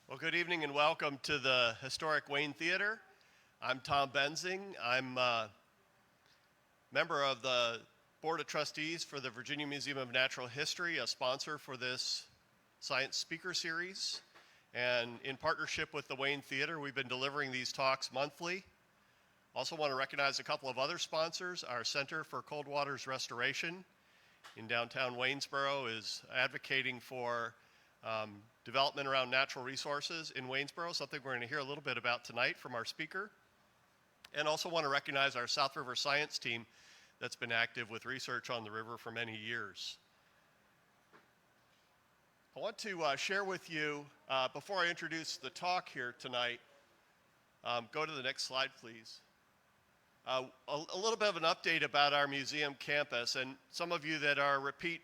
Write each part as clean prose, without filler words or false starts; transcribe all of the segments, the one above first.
Well, good evening and welcome to the historic Wayne Theater. I'm Tom Benzing. I'm a member of the Board of Trustees for the Virginia Museum of Natural History, a sponsor for this science speaker series. And in partnership with the Wayne Theater, we've been delivering these talks monthly. Also want to recognize a couple of other sponsors. Our Center for Cold Waters Restoration in downtown Waynesboro is advocating for development around natural resources in Waynesboro, something we're going to hear a little bit about tonight from our speaker. And also want to recognize our South River Science team that's been active with research on the river for many years. I want to share with you, before I introduce the talk here tonight, go to the next slide, please. A little bit of an update about our museum campus, and some of you that are repeat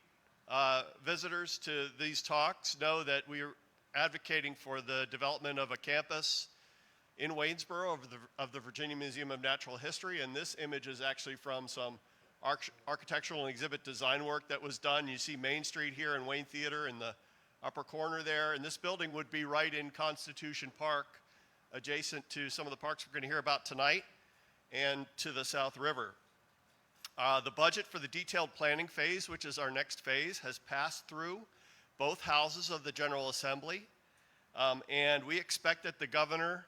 visitors to these talks know that we are advocating for the development of a campus in Waynesboro of the Virginia Museum of Natural History, and this image is actually from some architectural and exhibit design work that was done. You see Main Street here in Wayne Theater in the upper corner there, and this building would be right in Constitution Park, adjacent to some of the parks we're going to hear about tonight, and to the South River. The budget for the detailed planning phase, which is our next phase, has passed through both houses of the General Assembly, and we expect that the Governor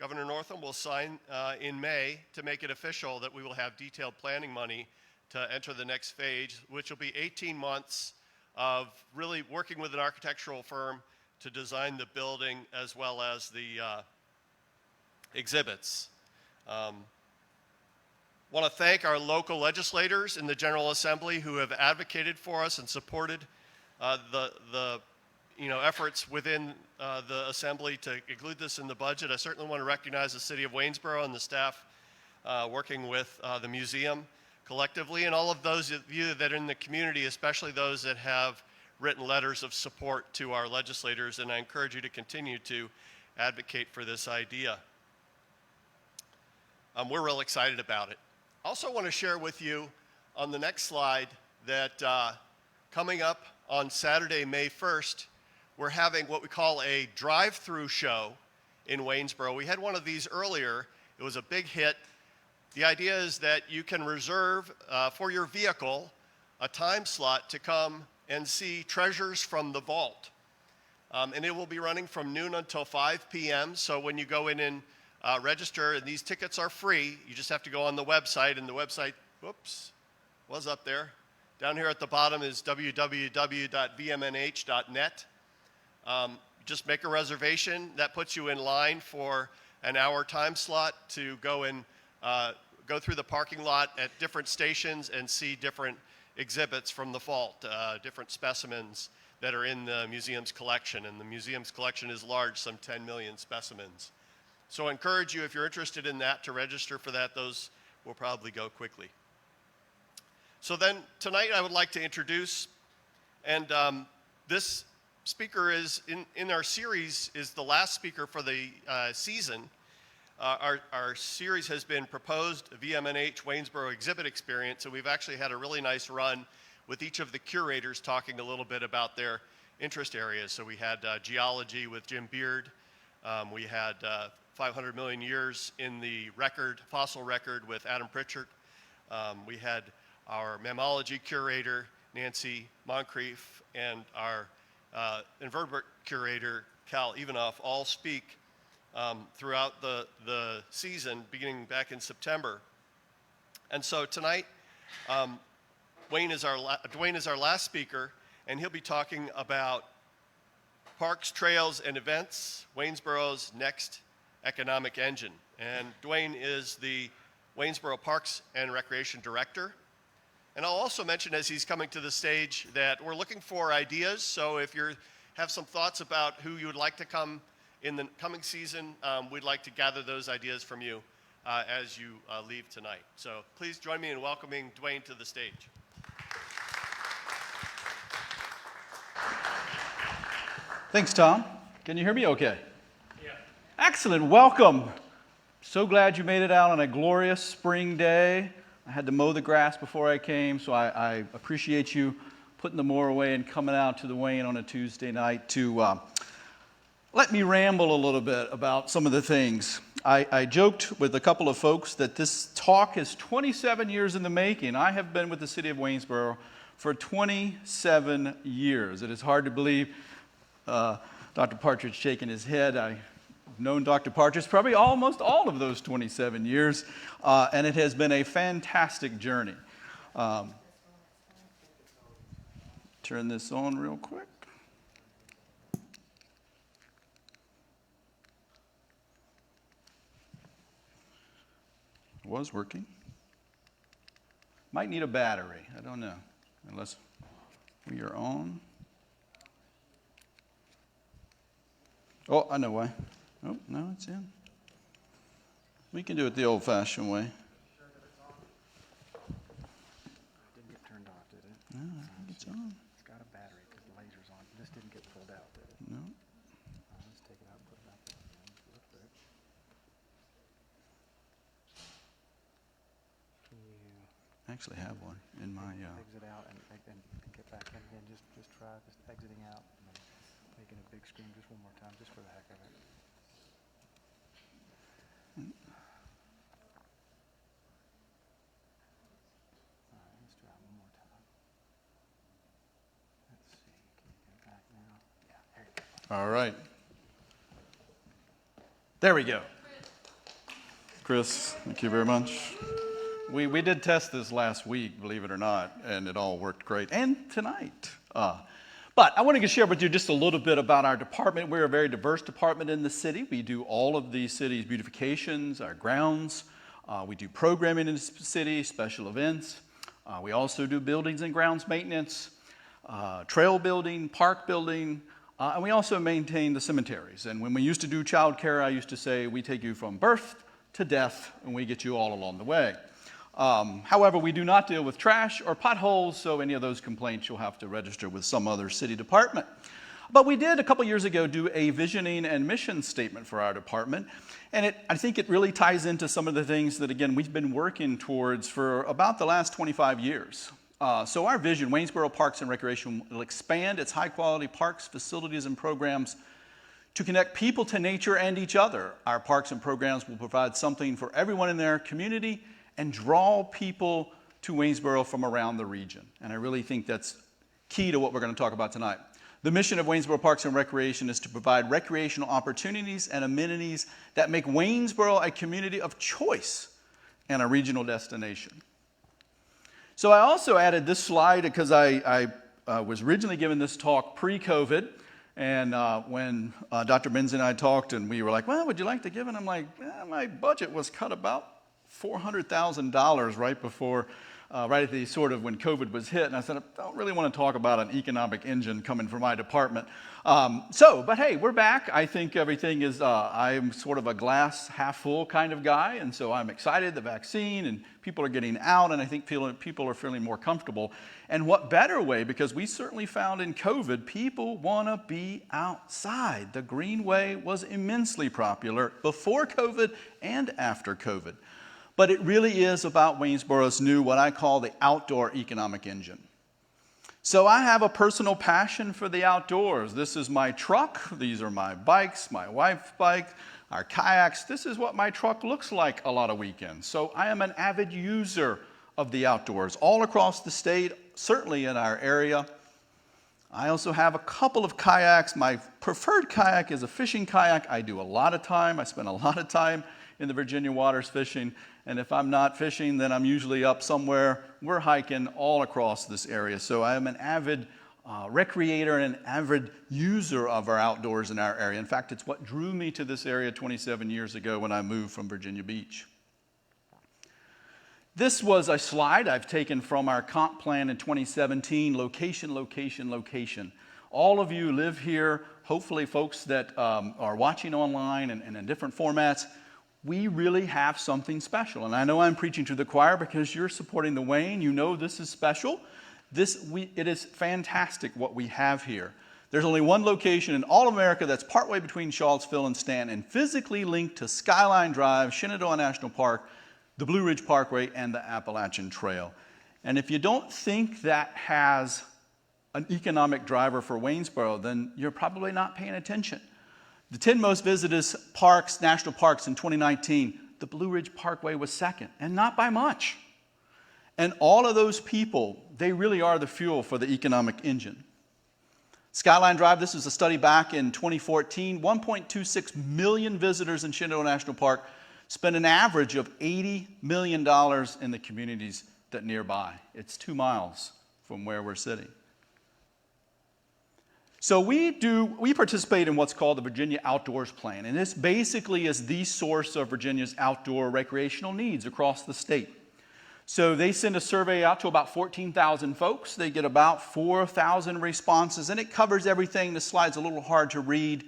Northam, will sign in May to make it official that we will have detailed planning money to enter the next phase, which will be 18 months of really working with an architectural firm to design the building as well as the exhibits. Want to thank our local legislators in the General Assembly who have advocated for us and supported the efforts within the Assembly to include this in the budget. I certainly want to recognize the City of Waynesboro and the staff working with the museum collectively, and all of those of you that are in the community, especially those that have written letters of support to our legislators, and I encourage you to continue to advocate for this idea. We're real excited about it. I also want to share with you on the next slide that coming up on Saturday, May 1st, we're having what we call a drive-through show in Waynesboro. We had one of these earlier. It was a big hit. The idea is that you can reserve for your vehicle a time slot to come and see treasures from the vault. And it will be running from noon until 5 p.m. So when you go in and register, and these tickets are free. You just have to go on the website, and the website, whoops, was up there. Down here at the bottom is www.vmnh.net. Just make a reservation. That puts you in line for an hour time slot to go and go through the parking lot at different stations and see different exhibits from the vault, different specimens that are in the museum's collection. And the museum's collection is large, some 10 million specimens. So I encourage you, if you're interested in that, to register for that. Those will probably go quickly. So then tonight I would like to introduce, and this speaker is in our series is the last speaker for the season. Our series has been proposed VMNH Waynesboro Exhibit Experience, and we've actually had a really nice run with each of the curators talking a little bit about their interest areas. So we had geology with Jim Beard. We had 500 million years in the fossil record with Adam Pritchard. We had our mammalogy curator, Nancy Moncrief, and our invertebrate curator, Cal Ivanoff, all speak throughout the season, beginning back in September. And so tonight, Dwayne is our last speaker, and he'll be talking about parks, trails, and events, Waynesboro's next economic engine. And Dwayne is the Waynesboro Parks and Recreation Director. And I'll also mention as he's coming to the stage that we're looking for ideas. So if you have some thoughts about who you would like to come in the coming season, we'd like to gather those ideas from you as you leave tonight. So please join me in welcoming Dwayne to the stage. Thanks, Tom. Can you hear me okay? Yeah. Excellent. Welcome. So glad you made it out on a glorious spring day. I had to mow the grass before I came, so I appreciate you putting the mower away and coming out to the Wayne on a Tuesday night to let me ramble a little bit about some of the things. I joked with a couple of folks that this talk is 27 years in the making. I have been with the city of Waynesboro for 27 years. It is hard to believe. Dr. Partridge shaking his head. I've known Dr. Partridge probably almost all of those 27 years, and it has been a fantastic journey. Turn this on real quick. It was working. Might need a battery. I don't know. Unless we are on. Oh, I know why. Oh, no, it's in. We can do it the old-fashioned way. Didn't get turned off, did it? No, I think it's on. It's got a battery because the laser's on. This didn't get pulled out, did it? No. Let's take it out and put it back in. Look for it. Can you I actually have one in my. exit out and get back in again? Just try just exiting out and then making a big screen just one more time, just for the heck of it. All right, let's try it one more time. Let's see. Can you get back now? Yeah, there you go. All right. There we go. Chris, thank you very much. We did test this last week, believe it or not, and it all worked great. And tonight. But I wanted to share with you just a little bit about our department. We're a very diverse department in the city. We do all of the city's beautifications, our grounds. We do programming in the city, special events. We also do buildings and grounds maintenance, trail building, park building, and we also maintain the cemeteries. And when we used to do child care, I used to say, we take you from birth to death, and we get you all along the way. However, we do not deal with trash or potholes, so any of those complaints you'll have to register with some other city department. But we did a couple years ago do a visioning and mission statement for our department, and I think it really ties into some of the things that, again, we've been working towards for about the last 25 years. So our vision, Waynesboro Parks and Recreation, will expand its high-quality parks, facilities, and programs to connect people to nature and each other. Our parks and programs will provide something for everyone in their community and draw people to Waynesboro from around the region. And I really think that's key to what we're going to talk about tonight. The mission of Waynesboro Parks and Recreation is to provide recreational opportunities and amenities that make Waynesboro a community of choice and a regional destination. So I also added this slide because I was originally given this talk pre-COVID. And when Dr. Benz and I talked and we were like, well, would you like to give it? I'm like, my budget was cut about $400,000 right before, right at the sort of when COVID was hit. And I said, I don't really want to talk about an economic engine coming from my department. But hey, we're back. I think everything is, I'm sort of a glass half full kind of guy. And so I'm excited, the vaccine and people are getting out. And I think people are feeling more comfortable. And what better way, because we certainly found in COVID, people want to be outside. The Greenway was immensely popular before COVID and after COVID. But it really is about Waynesboro's new, what I call the outdoor economic engine. So I have a personal passion for the outdoors. This is my truck. These are my bikes, my wife's bike, our kayaks. This is what my truck looks like a lot of weekends. So I am an avid user of the outdoors all across the state, certainly in our area. I also have a couple of kayaks. My preferred kayak is a fishing kayak. I spend a lot of time in the Virginia waters fishing. And if I'm not fishing, then I'm usually up somewhere. We're hiking all across this area. So I am an avid recreator and an avid user of our outdoors in our area. In fact, it's what drew me to this area 27 years ago when I moved from Virginia Beach. This was a slide I've taken from our comp plan in 2017, location, location, location. All of you live here, hopefully folks that are watching online and in different formats. We really have something special. And I know I'm preaching to the choir because you're supporting the Wayne. You know this is special. It is fantastic what we have here. There's only one location in all of America that's partway between Charlottesville and Stanton and physically linked to Skyline Drive, Shenandoah National Park, the Blue Ridge Parkway, and the Appalachian Trail. And if you don't think that has an economic driver for Waynesboro, then you're probably not paying attention. The 10 most visited parks, national parks in 2019, the Blue Ridge Parkway was second, and not by much. And all of those people, they really are the fuel for the economic engine. Skyline Drive, this was a study back in 2014, 1.26 million visitors in Shenandoah National Park spend an average of $80 million in the communities that nearby. It's 2 miles from where we're sitting. So we participate in what's called the Virginia Outdoors Plan, and this basically is the source of Virginia's outdoor recreational needs across the state. So they send a survey out to about 14,000 folks. They get about 4,000 responses, and it covers everything. This slide's a little hard to read.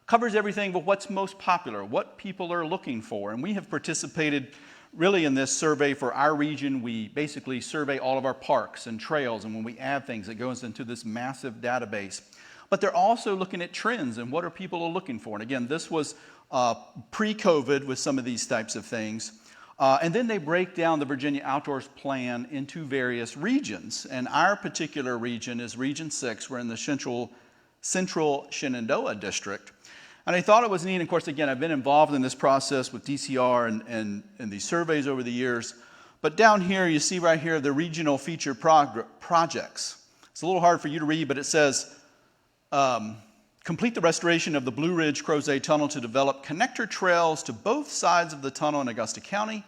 Covers everything but what's most popular, what people are looking for. And we have participated really in this survey for our region. We basically survey all of our parks and trails, and when we add things, it goes into this massive database. But they're also looking at trends and what are people looking for. And again, this was pre-COVID with some of these types of things. And then they break down the Virginia Outdoors Plan into various regions. And our particular region is Region 6. We're in the Central Shenandoah District. And I thought it was neat. And of course, again, I've been involved in this process with DCR and these surveys over the years. But down here, you see right here the regional featured projects. It's a little hard for you to read, but it says, complete the restoration of the Blue Ridge Crozet Tunnel to develop connector trails to both sides of the tunnel in Augusta County.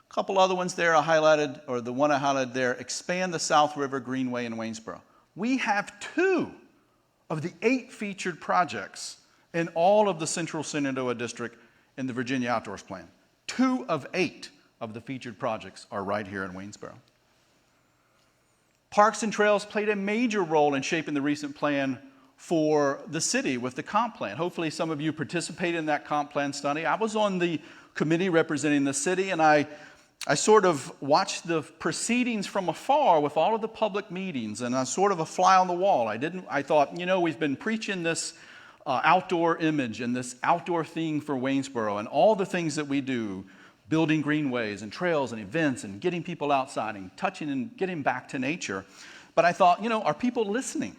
A couple other ones there I highlighted, or the one I highlighted there, expand the South River Greenway in Waynesboro. We have 2 of the 8 featured projects in all of the Central Shenandoah District in the Virginia Outdoors Plan. 2 of 8 of the featured projects are right here in Waynesboro. Parks and Trails played a major role in shaping the recent plan for the city with the comp plan. Hopefully some of you participated in that comp plan study. I was on the committee representing the city, and I sort of watched the proceedings from afar with all of the public meetings, and I was sort of a fly on the wall. I thought, we've been preaching this outdoor image and this outdoor theme for Waynesboro and all the things that we do, building greenways and trails and events and getting people outside and touching and getting back to nature. But I thought, are people listening?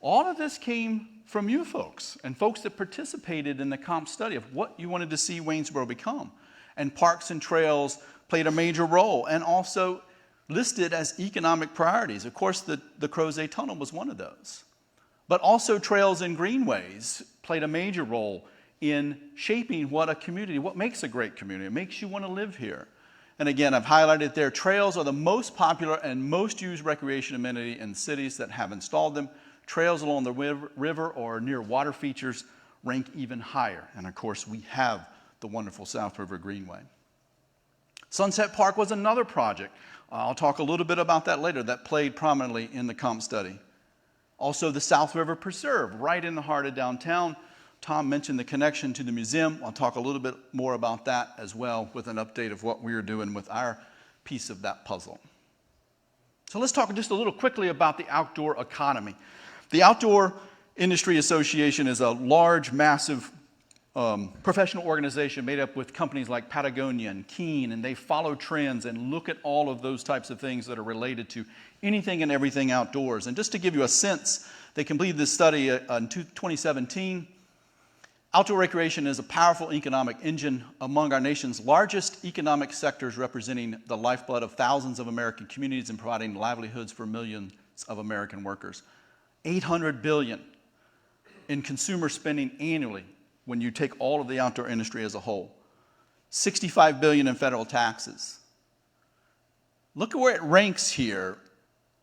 All of this came from you folks and folks that participated in the comp study of what you wanted to see Waynesboro become. And Parks and Trails played a major role and also listed as economic priorities. Of course, the Crozet Tunnel was one of those. But also trails and greenways played a major role in shaping what makes a great community. It makes you want to live here. And again, I've highlighted there, trails are the most popular and most used recreation amenity in cities that have installed them. Trails along the river or near water features rank even higher. And of course, we have the wonderful South River Greenway. Sunset Park was another project. I'll talk a little bit about that later. That played prominently in the comp study. Also, the South River Preserve, right in the heart of downtown. Tom mentioned the connection to the museum. I'll talk a little bit more about that as well with an update of what we are doing with our piece of that puzzle. So let's talk just a little quickly about the outdoor economy. The Outdoor Industry Association is a large, massive professional organization made up with companies like Patagonia and Keen, and they follow trends and look at all of those types of things that are related to anything and everything outdoors. And just to give you a sense, they completed this study in 2017. Outdoor recreation is a powerful economic engine among our nation's largest economic sectors, representing the lifeblood of thousands of American communities and providing livelihoods for millions of American workers. $800 billion in consumer spending annually when you take all of the outdoor industry as a whole. $65 billion in federal taxes. Look at where it ranks here.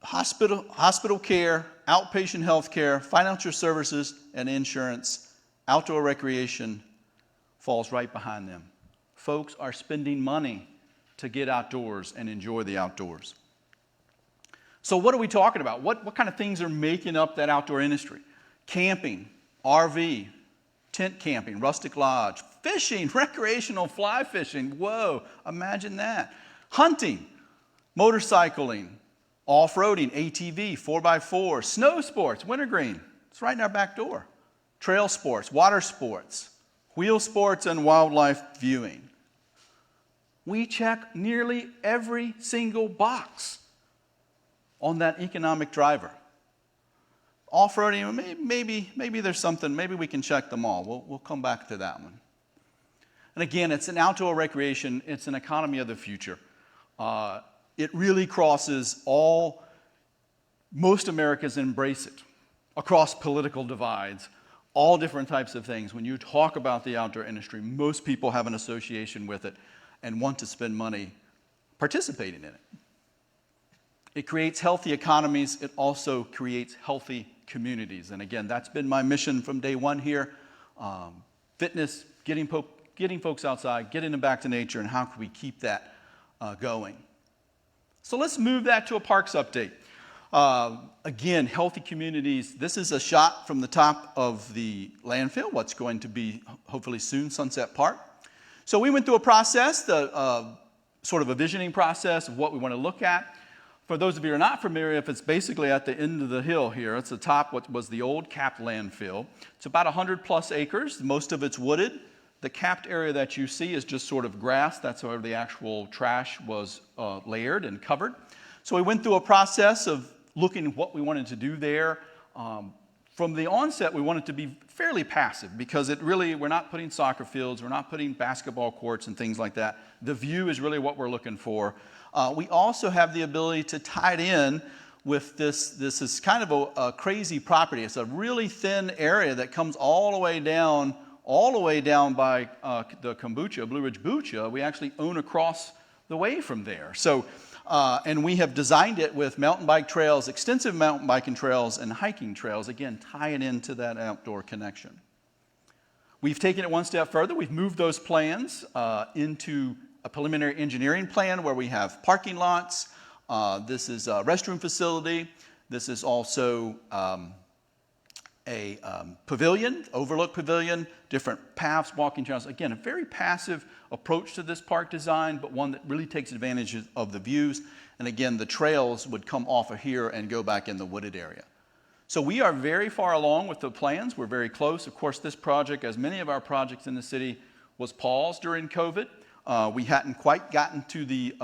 Hospital care, outpatient health care, financial services, and insurance. Outdoor recreation falls right behind them. Folks are spending money to get outdoors and enjoy the outdoors. So what are we talking about? What kind of things are making up that outdoor industry? Camping, RV, tent camping, rustic lodge, fishing, recreational fly fishing. Whoa, imagine that. Hunting, motorcycling, off-roading, ATV, 4x4, snow sports, wintergreen. It's right in our back door. Trail sports, water sports, wheel sports, and wildlife viewing. We check nearly every single box on that economic driver. Off-roading, maybe there's something, maybe we can check them all. We'll come back to that one. And again, it's an outdoor recreation. It's an economy of the future. It really crosses all, most Americans embrace it across political divides, all different types of things. When you talk about the outdoor industry, most people have an association with it and want to spend money participating in it. It creates healthy economies. It also creates healthy communities. And again, that's been my mission from day one here. Fitness, getting folks outside, getting them back to nature, and how can we keep that going? So let's move that to a parks update. Again, healthy communities. This is a shot from the top of the landfill, what's going to be hopefully soon Sunset Park. So we went through a process, sort of a visioning process of what we want to look at. For those of you who are not familiar, if it's basically at the end of the hill here, it's the top, what was the old capped landfill. It's about 100 plus acres. Most of it's wooded. The capped area that you see is just sort of grass. That's where the actual trash was layered and covered. So we went through a process of looking at what we wanted to do there. From the onset, we wanted to be fairly passive because we're not putting soccer fields, we're not putting basketball courts and things like that. The view is really what we're looking for. We also have the ability to tie it in with this. This is kind of a crazy property. It's a really thin area that comes all the way down by the kombucha, Blue Ridge Bucha. We actually own across the way from there. So, and we have designed it with mountain bike trails, extensive mountain biking trails, and hiking trails, again, tying into that outdoor connection. We've taken it one step further. We've moved those plans into a preliminary engineering plan where we have parking lots. This is a restroom facility. This is also a pavilion, overlook pavilion, different paths, walking trails. Again, a very passive approach to this park design, but one that really takes advantage of the views. And again, the trails would come off of here and go back in the wooded area. So we are very far along with the plans. We're very close. Of course, this project, as many of our projects in the city, was paused during COVID. We hadn't quite gotten to the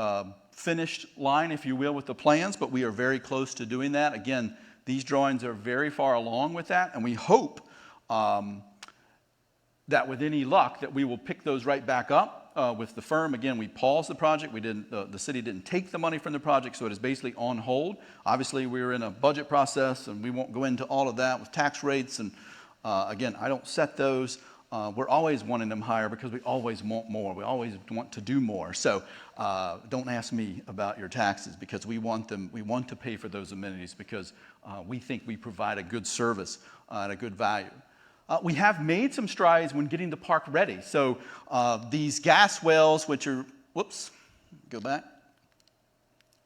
finished line, if you will, with the plans, but we are very close to doing that. Again, these drawings are very far along with that, and we hope that with any luck that we will pick those right back up with the firm. Again, we paused the project. The city didn't take the money from the project, so it is basically on hold. Obviously, we were in a budget process, and we won't go into all of that with tax rates. And again, I don't set those. We're always wanting them higher because we always want more. We always want to do more. So don't ask me about your taxes because we want them. We want to pay for those amenities because we think we provide a good service at a good value. We have made some strides when getting the park ready. So these gas wells, which are, whoops, go back.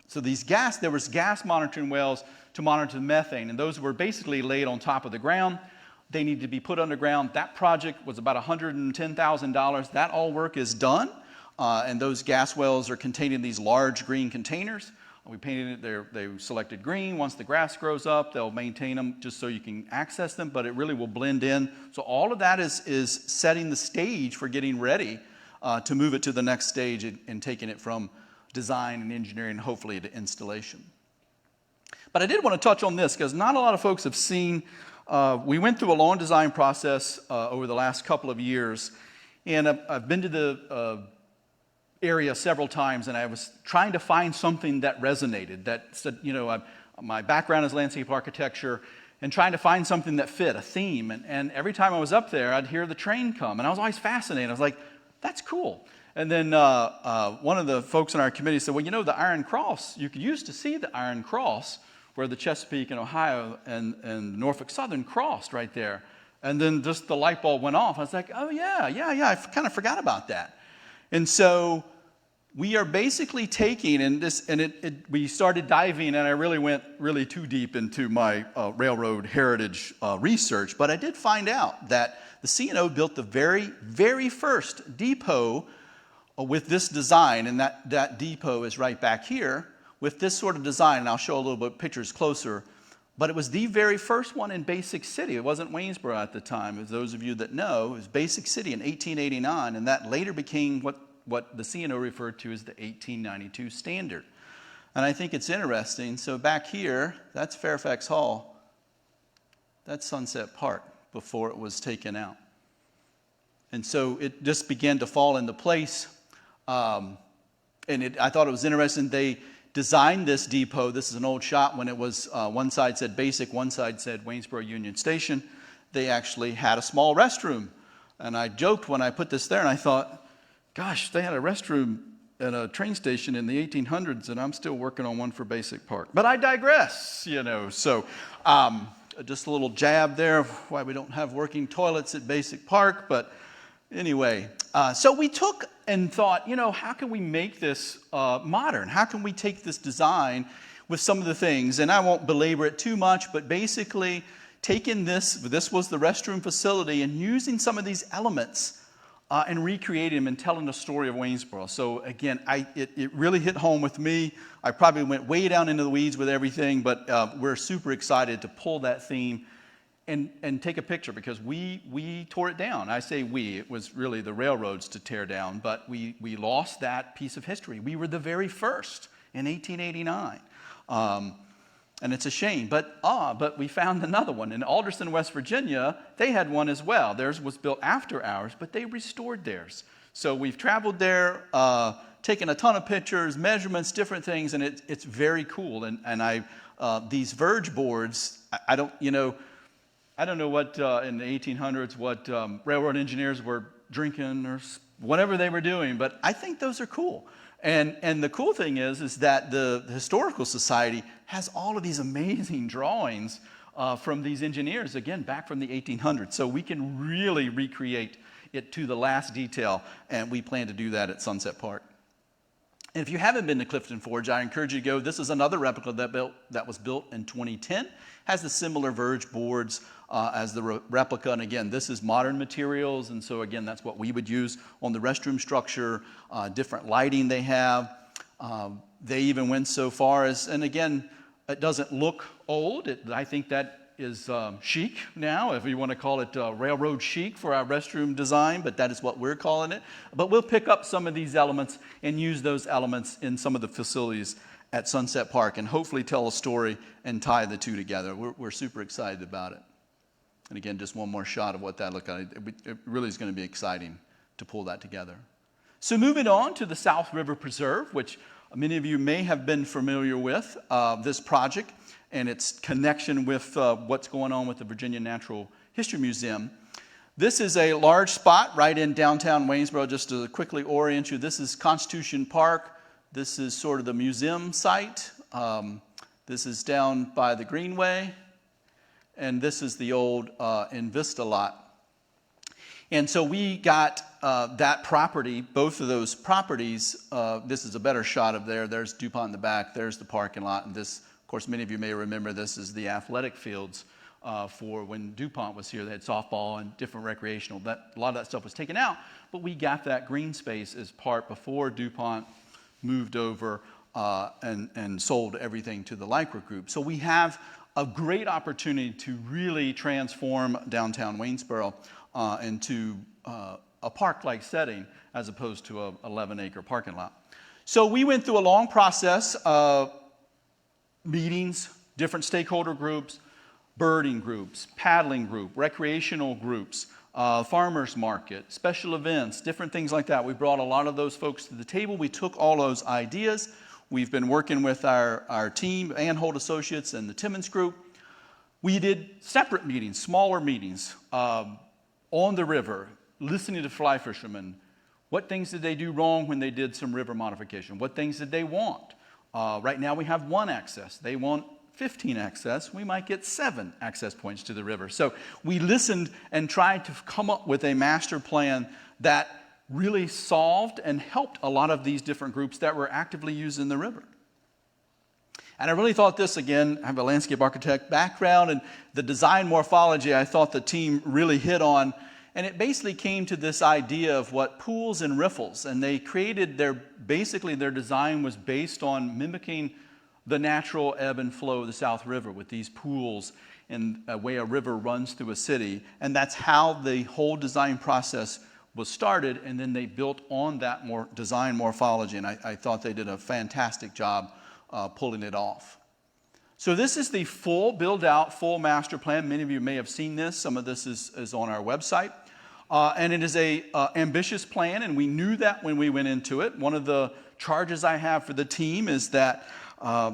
So there was gas monitoring wells to monitor the methane, and those were basically laid on top of the ground. They need to be put underground. That project was about $110,000. That all work is done, and those gas wells are contained in these large green containers. We painted it, they selected green. Once the grass grows up, they'll maintain them just so you can access them, but it really will blend in. So all of that is setting the stage for getting ready to move it to the next stage and taking it from design and engineering, hopefully to installation. But I did want to touch on this because not a lot of folks have seen. We went through a long design process over the last couple of years, and I've been to the area several times, and I was trying to find something that resonated, that said, my background is landscape architecture, and trying to find something that fit, a theme. And every time I was up there, I'd hear the train come, and I was always fascinated. I was like, that's cool. And then one of the folks in our committee said, well, the Iron Cross, you could used to see the Iron Cross where the Chesapeake and Ohio and Norfolk Southern crossed right there. And then just the light bulb went off. I was like, oh, yeah, I kind of forgot about that. And so we are basically taking, we started diving, and I really went too deep into my railroad heritage research, but I did find out that the C&O built the very, very first depot with this design, and that depot is right back here with this sort of design, and I'll show a little bit pictures closer, but it was the very first one in Basic City. It wasn't Waynesboro at the time. As those of you that know, it was Basic City in 1889, and that later became what the C&O referred to as the 1892 standard. And I think it's interesting. So back here, that's Fairfax Hall. That's Sunset Park before it was taken out. And so it just began to fall into place. I thought it was interesting. They designed this depot. This is an old shot when it was, one side said Basic, one side said Waynesboro Union Station. They actually had a small restroom. And I joked when I put this there, and I thought, gosh, they had a restroom at a train station in the 1800s, and I'm still working on one for Basic Park. But I digress, So just a little jab there of why we don't have working toilets at Basic Park. But anyway, so we took and thought, how can we make this modern? How can we take this design with some of the things? And I won't belabor it too much, but basically taking this was the restroom facility, and using some of these elements and recreating them and telling the story of Waynesboro. So again, it really hit home with me. I probably went way down into the weeds with everything, but we're super excited to pull that theme and take a picture, because we tore it down. I say we, it was really the railroads to tear down, but we lost that piece of history. We were the very first in 1889. And it's a shame, but we found another one. In Alderson, West Virginia, they had one as well. Theirs was built after ours, but they restored theirs. So we've traveled there, taken a ton of pictures, measurements, different things, and it's very cool. And these verge boards, I don't know what in the 1800s what railroad engineers were drinking or whatever they were doing, but I think those are cool. And the cool thing is that the Historical Society has all of these amazing drawings from these engineers, again, back from the 1800s. So we can really recreate it to the last detail, and we plan to do that at Sunset Park. And if you haven't been to Clifton Forge, I encourage you to go. This is another replica that was built in 2010. Has the similar verge boards as the replica. And again, this is modern materials. And so again, that's what we would use on the restroom structure, different lighting they have. They even went so far as, and again, it doesn't look old. I think that is chic now, if you want to call it railroad chic for our restroom design, but that is what we're calling it. But we'll pick up some of these elements and use those elements in some of the facilities at Sunset Park, and hopefully tell a story and tie the two together. We're super excited about it. And again, just one more shot of what that looked like. It really is going to be exciting to pull that together. So moving on to the South River Preserve, which many of you may have been familiar with, this project and its connection with what's going on with the Virginia Natural History Museum. This is a large spot right in downtown Waynesboro. Just to quickly orient you, this is Constitution Park. This is sort of the museum site. This is down by the Greenway. And this is the old Invista lot. And so we got that property, both of those properties. This is a better shot of there. There's DuPont in the back. There's the parking lot. And this, of course, many of you may remember this is the athletic fields for when DuPont was here. They had softball and different recreational. A lot of that stuff was taken out. But we got that green space as part before DuPont moved over and sold everything to the Lycra Group. So we have a great opportunity to really transform downtown Waynesboro into a park-like setting as opposed to a 11-acre parking lot. So we went through a long process of meetings, different stakeholder groups, birding groups, paddling group, recreational groups, farmers market, special events, different things like that. We brought a lot of those folks to the table. We took all those ideas. We've been working with our team, Anhold Associates and the Timmons Group. We did separate meetings, smaller meetings on the river, listening to fly fishermen. What things did they do wrong when they did some river modification? What things did they want? Right now we have 1 access. They want 15 access. We might get 7 access points to the river. So we listened and tried to come up with a master plan that really solved and helped a lot of these different groups that were actively using the river. And I really thought this, again, I have a landscape architect background, and the design morphology I thought the team really hit on. And it basically came to this idea of what pools and riffles. And they created their design was based on mimicking the natural ebb and flow of the South River with these pools and the way a river runs through a city. And that's how the whole design process was started, and then they built on that design morphology, and I thought they did a fantastic job pulling it off. So this is the full build-out, full master plan. Many of you may have seen this. Some of this is on our website. And it is a ambitious plan, and we knew that when we went into it. One of the charges I have for the team is that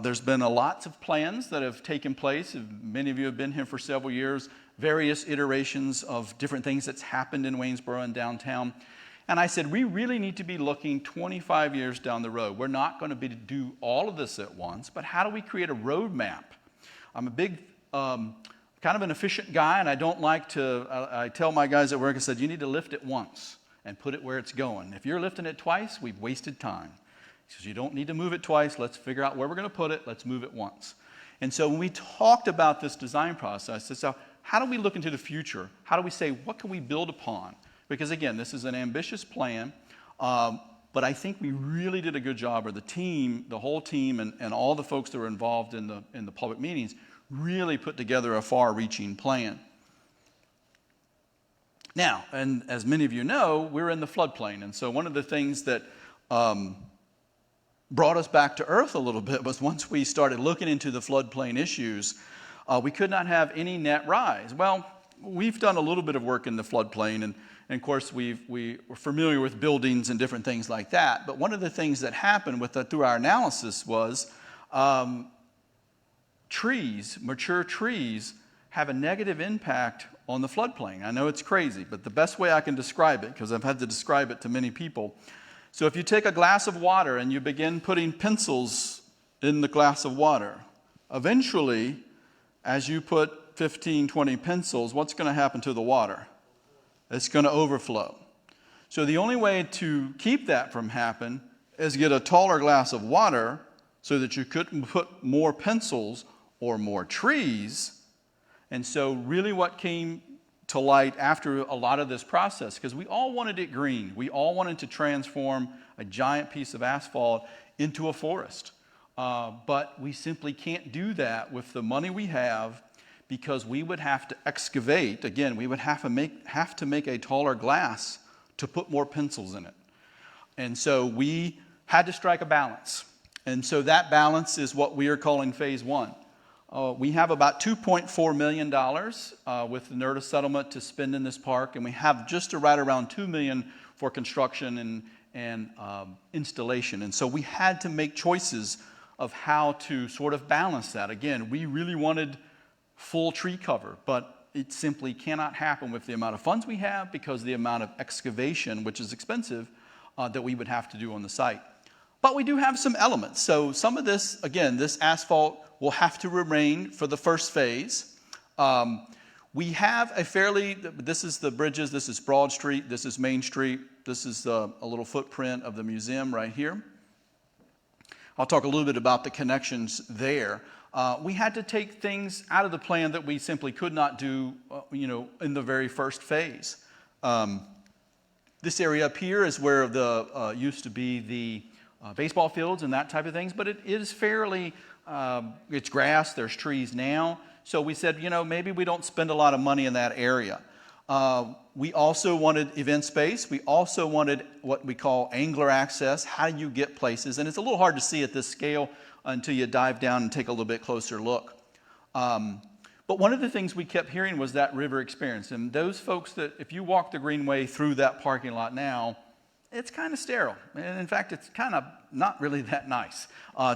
there's been lots of plans that have taken place. Many of you have been here for several years, various iterations of different things that's happened in Waynesboro and downtown. And I said, we really need to be looking 25 years down the road. We're not going to be to do all of this at once, but how do we create a roadmap? I'm a big, kind of an efficient guy, and I don't like to, I tell my guys at work, I said, you need to lift it once and put it where it's going. If you're lifting it twice, we've wasted time. He says, you don't need to move it twice. Let's figure out where we're going to put it. Let's move it once. And so when we talked about this design process, I said, so how do we look into the future? How do we say, what can we build upon? Because again, this is an ambitious plan, but I think we really did a good job, or the team, the whole team, and all the folks that were involved in the public meetings really put together a far-reaching plan. Now, and as many of you know, we're in the floodplain, and so one of the things that brought us back to earth a little bit was once we started looking into the floodplain issues, we could not have any net rise. Well, we've done a little bit of work in the floodplain, and of course, we're familiar with buildings and different things like that. But one of the things that happened through our analysis was trees, mature trees, have a negative impact on the floodplain. I know it's crazy, but the best way I can describe it, because I've had to describe it to many people. So if you take a glass of water and you begin putting pencils in the glass of water, eventually, as you put 15, 20 pencils, what's going to happen to the water? It's going to overflow. So the only way to keep that from happening is get a taller glass of water so that you couldn't put more pencils or more trees. And so really what came to light after a lot of this process, because we all wanted it green. We all wanted to transform a giant piece of asphalt into a forest. But we simply can't do that with the money we have, because we would have to excavate. Again, we would have to make a taller glass to put more pencils in it. And so we had to strike a balance. And so that balance is what we are calling phase one. We have about $2.4 million with the NERDA settlement to spend in this park, and we have just right around $2 million for construction and installation. And so we had to make choices of how to sort of balance that. Again, we really wanted full tree cover, but it simply cannot happen with the amount of funds we have, because of the amount of excavation, which is expensive, that we would have to do on the site. But we do have some elements. So some of this, again, this asphalt will have to remain for the first phase. We have this is the bridges, this is Broad Street, this is Main Street, this is a little footprint of the museum right here. I'll talk a little bit about the connections there. We had to take things out of the plan that we simply could not do, in the very first phase. This area up here is where used to be the baseball fields and that type of things, but it is fairly, it's grass, there's trees now. So we said, maybe we don't spend a lot of money in that area. We also wanted event space. We also wanted what we call angler access. How do you get places? And it's a little hard to see at this scale until you dive down and take a little bit closer look. But one of the things we kept hearing was that river experience. And those folks that, if you walk the Greenway through that parking lot now, it's kind of sterile. And in fact, it's kind of not really that nice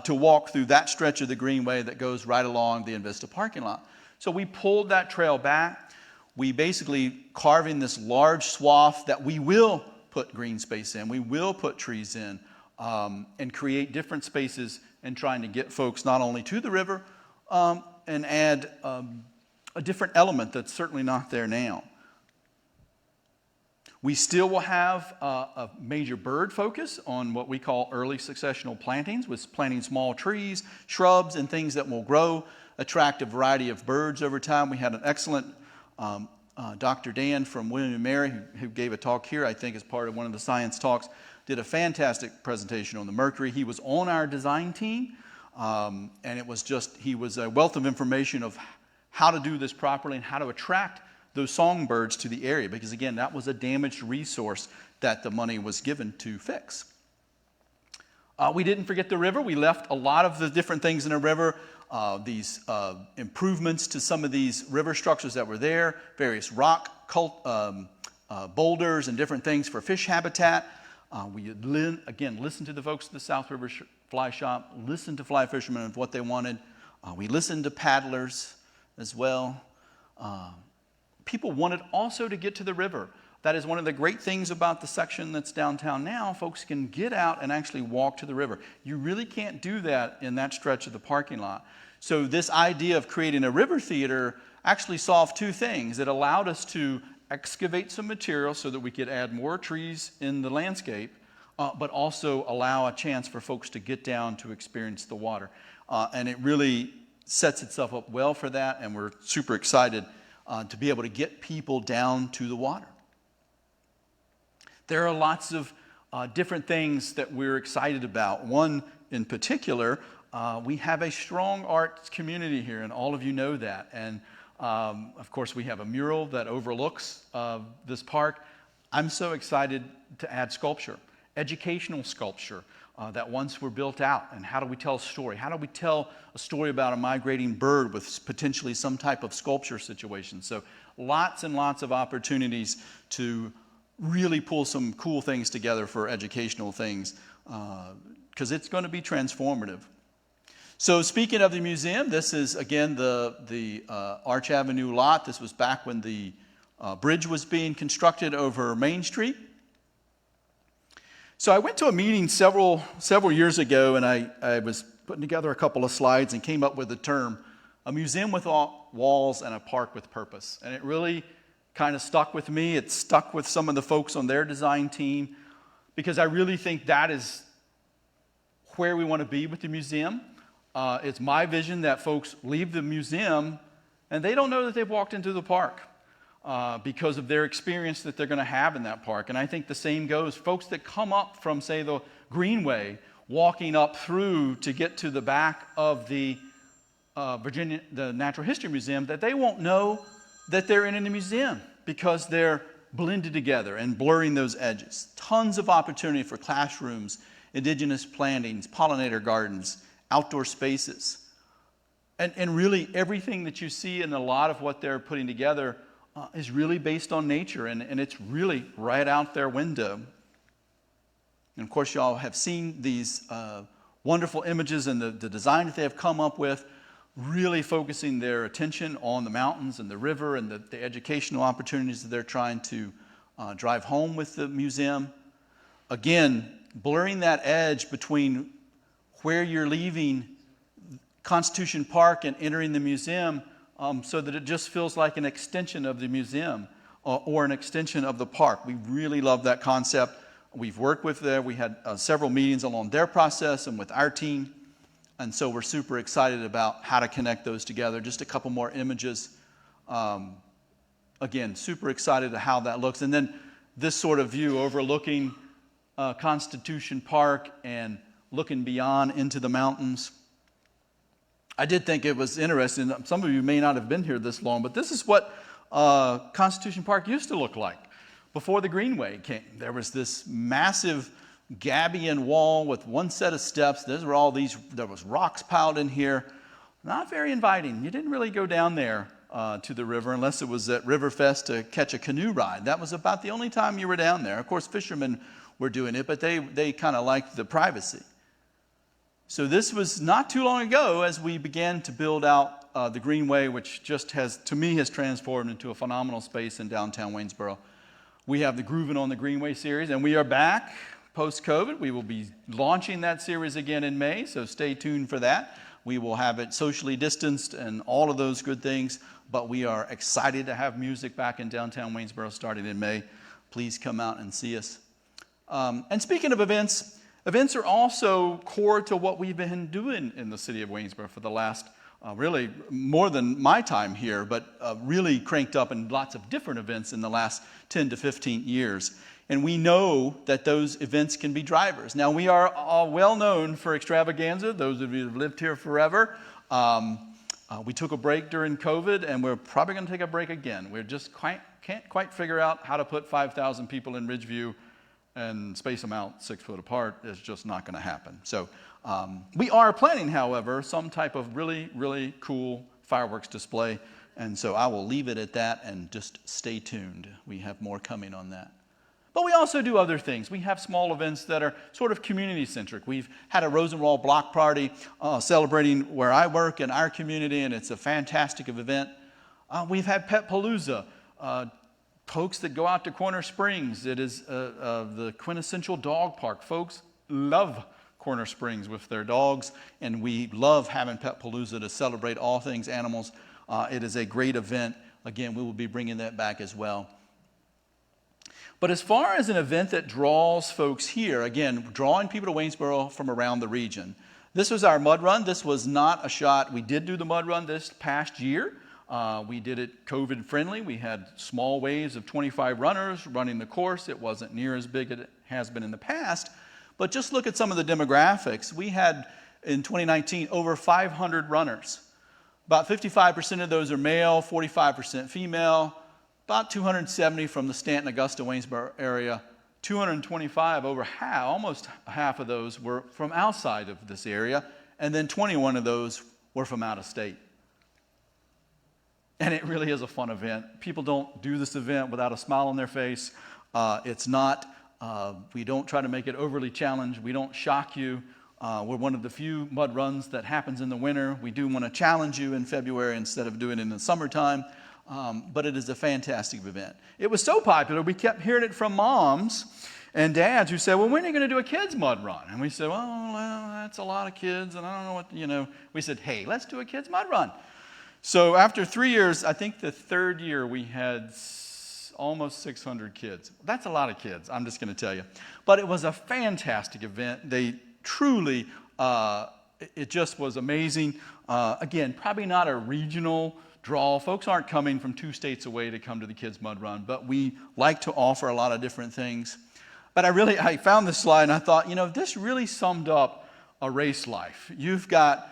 to walk through that stretch of the Greenway that goes right along the Invista parking lot. So we pulled that trail back. We basically carve in this large swath that we will put green space in. We will put trees in and create different spaces, and trying to get folks not only to the river and add a different element that's certainly not there now. We still will have a major bird focus on what we call early successional plantings, with planting small trees, shrubs, and things that will grow, attract a variety of birds over time. We had an excellent Dr. Dan from William & Mary, who gave a talk here, I think as part of one of the science talks, did a fantastic presentation on the mercury. He was on our design team, and he was a wealth of information of how to do this properly and how to attract those songbirds to the area, because again, that was a damaged resource that the money was given to fix. We didn't forget the river. We left a lot of the different things in the river these improvements to some of these river structures that were there, various rock boulders and different things for fish habitat. We again listened to the folks at the South River Fly Shop, listened to fly fishermen of what they wanted. We listened to paddlers as well. People wanted also to get to the river. That is one of the great things about the section that's downtown now. Folks can get out and actually walk to the river. You really can't do that in that stretch of the parking lot. So this idea of creating a river theater actually solved two things. It allowed us to excavate some material so that we could add more trees in the landscape, but also allow a chance for folks to get down to experience the water. And it really sets itself up well for that, and we're super excited to be able to get people down to the water. There are lots of different things that we're excited about. One in particular, we have a strong arts community here, and all of you know that. And of course, we have a mural that overlooks this park. I'm so excited to add sculpture, educational sculpture that once were built out. And how do we tell a story? How do we tell a story about a migrating bird with potentially some type of sculpture situation? So lots and lots of opportunities to really pull some cool things together for educational things, because it's going to be transformative. So speaking of the museum, this is again the Arch Avenue lot. This was back when the bridge was being constructed over Main Street. So I went to a meeting several years ago, and I was putting together a couple of slides and came up with the term, a museum with walls and a park with purpose. And it really kind of stuck with me. It stuck with some of the folks on their design team, because I really think that is where we want to be with the museum. It's my vision that folks leave the museum and they don't know that they've walked into the park because of their experience that they're going to have in that park. And I think the same goes, folks that come up from, say, the Greenway, walking up through to get to the back of the Natural History Museum, that they won't know that they're in a museum because they're blended together and blurring those edges. Tons of opportunity for classrooms, indigenous plantings, pollinator gardens, outdoor spaces. And really everything that you see in a lot of what they're putting together is really based on nature, and it's really right out their window. And of course, y'all have seen these wonderful images and the design that they have come up with, really focusing their attention on the mountains and the river and the educational opportunities that they're trying to drive home with the museum. Again, blurring that edge between where you're leaving Constitution Park and entering the museum, so that it just feels like an extension of the museum or an extension of the park. We really love that concept. We've worked with them. We had several meetings along their process and with our team. And so we're super excited about how to connect those together. Just a couple more images. Again, super excited at how that looks. And then this sort of view overlooking Constitution Park and looking beyond into the mountains. I did think it was interesting. Some of you may not have been here this long, but this is what Constitution Park used to look like before the Greenway came. There was this massive gabion wall with one set of steps. There was rocks piled in here. Not very inviting. You didn't really go down there to the river unless it was at Riverfest to catch a canoe ride. That was about the only time you were down there. Of course, fishermen were doing it, but they kind of liked the privacy. So this was not too long ago as we began to build out the Greenway, which just has transformed into a phenomenal space in downtown Waynesboro. We have the Groovin' on the Greenway series, and we are back post-COVID. We will be launching that series again in May, so stay tuned for that. We will have it socially distanced and all of those good things, but we are excited to have music back in downtown Waynesboro starting in May. Please come out and see us. And speaking of events are also core to what we've been doing in the city of Waynesboro for the last, really more than my time here, but really cranked up in lots of different events in the last 10 to 15 years. And we know that those events can be drivers. Now, we are all well known for extravaganza, those of you who have lived here forever. We took a break during COVID, and we're probably going to take a break again. We just can't quite figure out how to put 5,000 people in Ridgeview and space them out 6 foot apart is just not going to happen. So we are planning, however, some type of really, really cool fireworks display. And so I will leave it at that and just stay tuned. We have more coming on that. But we also do other things. We have small events that are sort of community-centric. We've had a Rosenwald block party celebrating where I work in our community, and it's a fantastic event. We've had Pet Palooza, folks that go out to Corner Springs. It is the quintessential dog park. Folks love Corner Springs with their dogs, and we love having Pet Palooza to celebrate all things animals. It is a great event. Again, we will be bringing that back as well. But as far as an event that draws folks here, again, drawing people to Waynesboro from around the region. This was our mud run. This was not a shot. We did do the mud run this past year. We did it COVID friendly. We had small waves of 25 runners running the course. It wasn't near as big as it has been in the past. But just look at some of the demographics. We had in 2019 over 500 runners. About 55% of those are male, 45% female. About 270 from the Stanton, Augusta, Waynesboro area. 225, over half, almost half of those were from outside of this area. And then 21 of those were from out of state. And it really is a fun event. People don't do this event without a smile on their face. It's not, we don't try to make it overly challenged. We don't shock you. We're one of the few mud runs that happens in the winter. We do want to challenge you in February instead of doing it in the summertime. But it is a fantastic event. It was so popular, we kept hearing it from moms and dads who said, well, when are you going to do a kids' mud run? And we said, well, that's a lot of kids, and I don't know what, We said, hey, let's do a kids' mud run. So after 3 years, I think the third year, we had almost 600 kids. That's a lot of kids, I'm just going to tell you. But it was a fantastic event. They truly, it just was amazing. Again, probably not a regional draw. Folks aren't coming from 2 states away to come to the Kids Mud Run, but we like to offer a lot of different things. But I found this slide and I thought, this really summed up a race life. You've got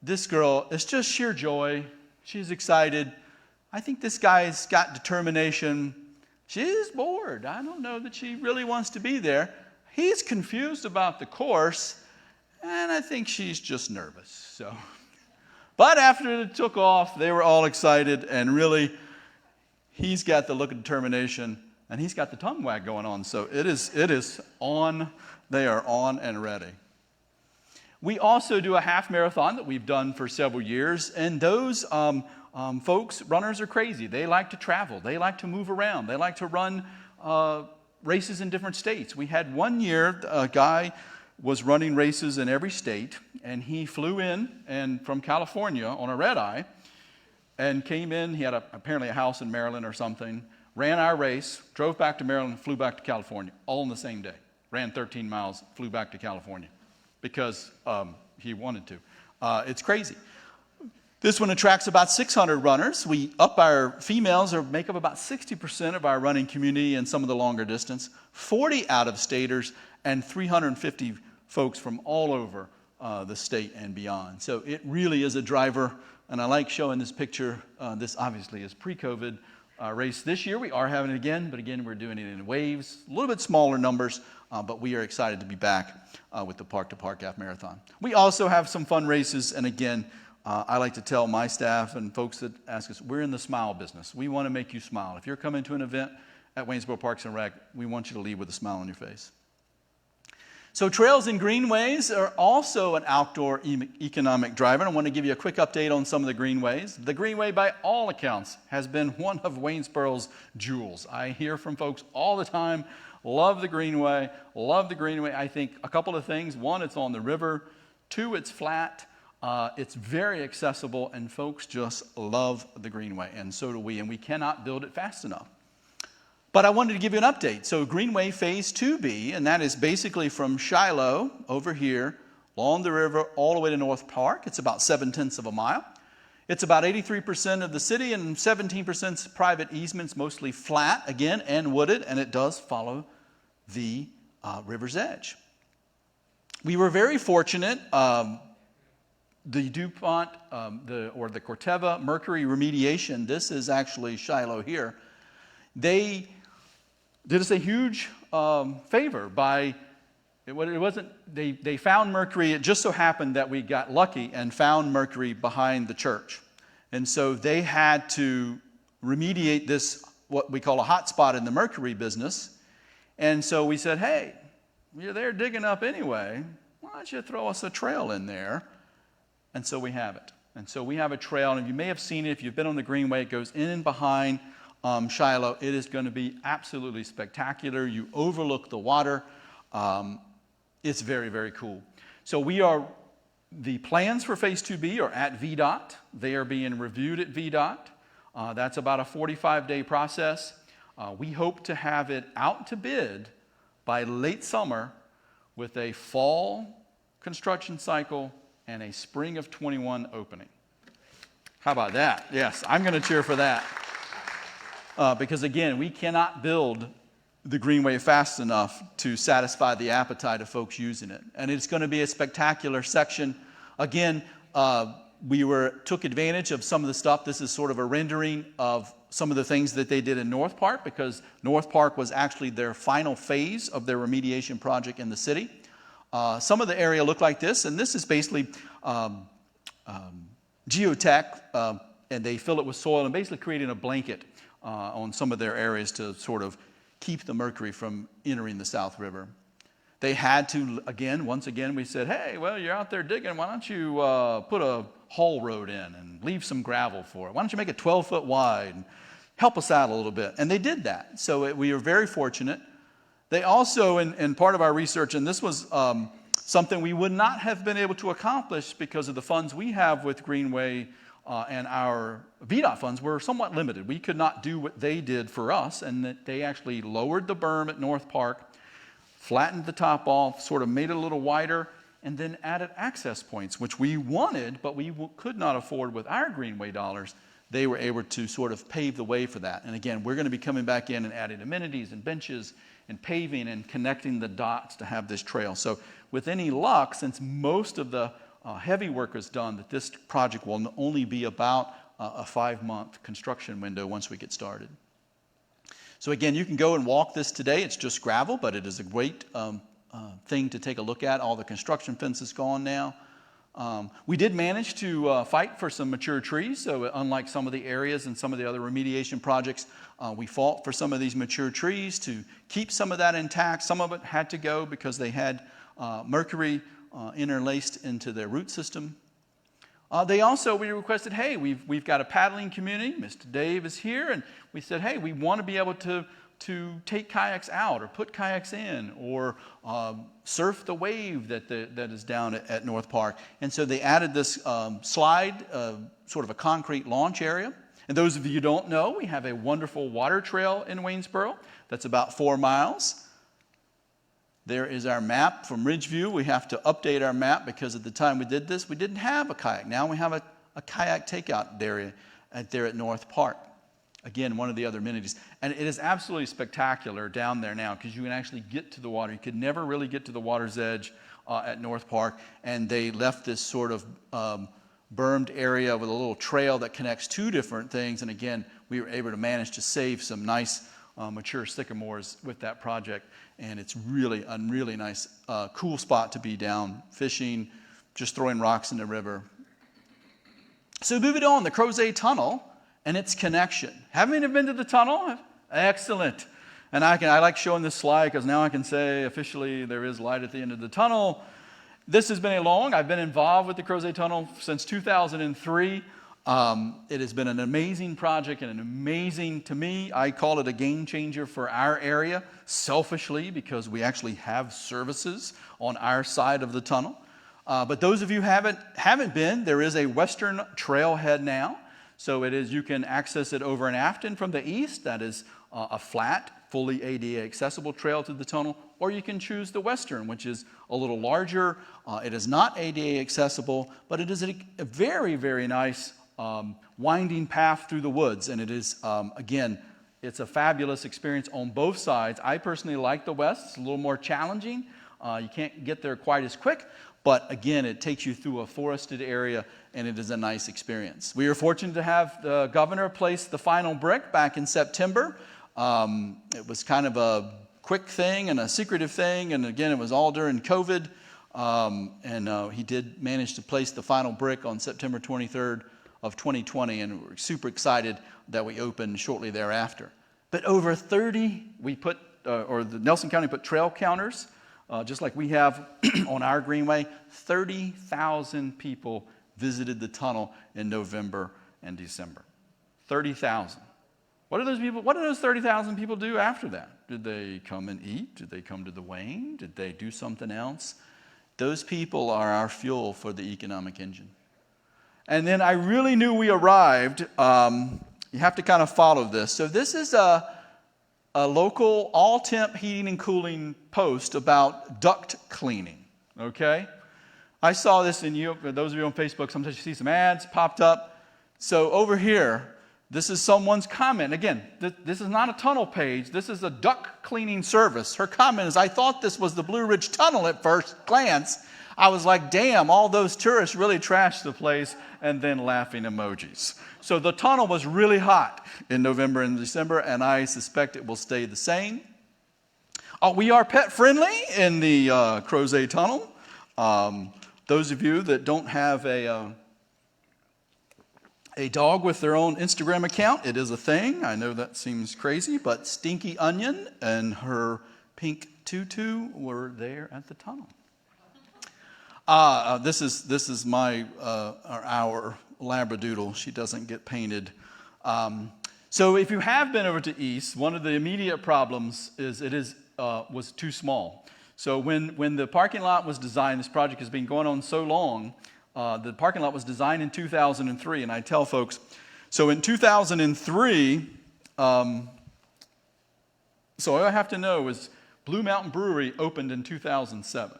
this girl, it's just sheer joy. She's excited. I think this guy's got determination. She's bored. I don't know that she really wants to be there. He's confused about the course, and I think she's just nervous. But after it took off, they were all excited, and really, he's got the look of determination, and he's got the tongue wag going on. So it is on. They are on and ready. We also do a half marathon that we've done for several years, and those folks, runners are crazy. They like to travel. They like to move around. They like to run races in different states. We had one year, a guy was running races in every state, and he flew in and from California on a red eye and came in. He had apparently a house in Maryland or something, ran our race, drove back to Maryland, flew back to California, all in the same day. Ran 13 miles, flew back to California because he wanted to. It's crazy. This one attracts about 600 runners. We up our females, or make up about 60% of our running community in some of the longer distance, 40 out-of-staters, and 350 folks from all over the state and beyond. So it really is a driver, and I like showing this picture. This obviously is pre-COVID race. This year we are having it again, but again we're doing it in waves, a little bit smaller numbers, but we are excited to be back with the Park to Park Half Marathon. We also have some fun races, and again, I like to tell my staff and folks that ask us, we're in the smile business. We want to make you smile. If you're coming to an event at Waynesboro Parks and Rec, we want you to leave with a smile on your face. So trails and greenways are also an outdoor economic driver. I want to give you a quick update on some of the greenways. The greenway, by all accounts, has been one of Waynesboro's jewels. I hear from folks all the time, love the greenway, love the greenway. I think a couple of things. One, it's on the river. Two, it's flat. It's very accessible, and folks just love the greenway, and so do we, and we cannot build it fast enough. But I wanted to give you an update. So Greenway Phase 2B, and that is basically from Shiloh over here, along the river, all the way to North Park. It's about 7/10 of a mile. It's about 83% of the city and 17% private easements, mostly flat, again, and wooded, and it does follow the river's edge. We were very fortunate. The DuPont, the Corteva Mercury remediation, this is actually Shiloh here. They did us a huge favor by, they found mercury. It just so happened that we got lucky and found mercury behind the church. And so they had to remediate this, what we call a hot spot in the mercury business. And so we said, hey, you're there digging up anyway. Why don't you throw us a trail in there? And so we have it. And so we have a trail, and you may have seen it if you've been on the Greenway. It goes in and behind Shiloh. It is going to be absolutely spectacular. You overlook the water. It's very, very cool. So the plans for Phase 2B are at VDOT. They are being reviewed at VDOT. That's about a 45-day process. We hope to have it out to bid by late summer with a fall construction cycle and a spring of 21 opening. How about that? Yes, I'm going to cheer for that. Because again, we cannot build the Greenway fast enough to satisfy the appetite of folks using it. And it's going to be a spectacular section. Again, we took advantage of some of the stuff. This is sort of a rendering of some of the things that they did in North Park, because North Park was actually their final phase of their remediation project in the city. Some of the area looked like this, and this is basically geotech, and they fill it with soil and basically creating a blanket on some of their areas to sort of keep the mercury from entering the South River. They had to, once again, we said, hey, well, you're out there digging. Why don't you put a haul road in and leave some gravel for it? Why don't you make it 12 foot wide and help us out a little bit? And they did that. So we are very fortunate. They also, in part of our research, and this was something we would not have been able to accomplish because of the funds we have with Greenway and our VDOT funds were somewhat limited. We could not do what they did for us, and that they actually lowered the berm at North Park, flattened the top off, sort of made it a little wider, and then added access points, which we wanted, but we could not afford with our Greenway dollars. They were able to sort of pave the way for that. And again, we're going to be coming back in and adding amenities and benches and paving and connecting the dots to have this trail. So with any luck, since most of the heavy work is done, that this project will only be about a 5-month construction window once we get started. So again, you can go and walk this today. It's just gravel, but it is a great thing to take a look at. All the construction fence is gone now. We did manage to fight for some mature trees. So unlike some of the areas and some of the other remediation projects, we fought for some of these mature trees to keep some of that intact. Some of it had to go because they had mercury interlaced into their root system. We requested, hey, we've got a paddling community. Mr. Dave is here, and we said, hey, we want to be able to take kayaks out or put kayaks in or surf the wave that is down at North Park. And so they added this slide, sort of a concrete launch area. And those of you who don't know, we have a wonderful water trail in Waynesboro that's about 4 miles. There is our map from Ridgeview. We have to update our map because at the time we did this, we didn't have a kayak. Now we have a kayak takeout area there at North Park. Again, one of the other amenities. And it is absolutely spectacular down there now because you can actually get to the water. You could never really get to the water's edge at North Park. And they left this sort of bermed area with a little trail that connects 2 different things. And again, we were able to manage to save some nice mature sycamores with that project. And it's really a really nice, cool spot to be down fishing, just throwing rocks in the river. So moving on, the Crozet Tunnel and its connection. Haven't you been to the tunnel? Excellent. And I like showing this slide because now I can say officially there is light at the end of the tunnel. This has been I've been involved with the Crozet Tunnel since 2003. It has been an amazing project and an amazing, to me, I call it a game changer for our area, selfishly, because we actually have services on our side of the tunnel. But those of you who haven't been, there is a western trailhead now. So you can access it over in Afton from the east. That is a flat, fully ADA accessible trail to the tunnel. Or you can choose the western, which is a little larger. It is not ADA accessible, but it is a very, very nice winding path through the woods. And it is, again, it's a fabulous experience on both sides. I personally like the west. It's a little more challenging. You can't get there quite as quick. But again, it takes you through a forested area, and it is a nice experience. We were fortunate to have the governor place the final brick back in September. It was kind of a quick thing and a secretive thing, and again, it was all during COVID. He did manage to place the final brick on September 23rd of 2020, and we're super excited that we opened shortly thereafter. But over 30, the Nelson County put trail counters, just like we have on our greenway. 30,000 people visited the tunnel in November and December. 30,000. What do those 30,000 people do after that? Did they come and eat? Did they come to the Wayne? Did they do something else? Those people are our fuel for the economic engine. And then I really knew we arrived. You have to kind of follow this. So this is a local all-temp heating and cooling post about duct cleaning, okay? I saw this in you, those of you on Facebook, sometimes you see some ads popped up. So over here, this is someone's comment. Again, this is not a tunnel page. This is a duct cleaning service. Her comment is, I thought this was the Blue Ridge Tunnel at first glance. I was like, damn, all those tourists really trashed the place, and then laughing emojis. So the tunnel was really hot in November and December, and I suspect it will stay the same. We are pet friendly in the Crozet Tunnel. Those of you that don't have a dog with their own Instagram account, it is a thing. I know that seems crazy, but Stinky Onion and her pink tutu were there at the tunnel. This is our Labradoodle. She doesn't get painted. So if you have been over to East, one of the immediate problems is was too small. So when the parking lot was designed, this project has been going on so long. The parking lot was designed in 2003, and I tell folks, so in 2003, so all I have to know is Blue Mountain Brewery opened in 2007.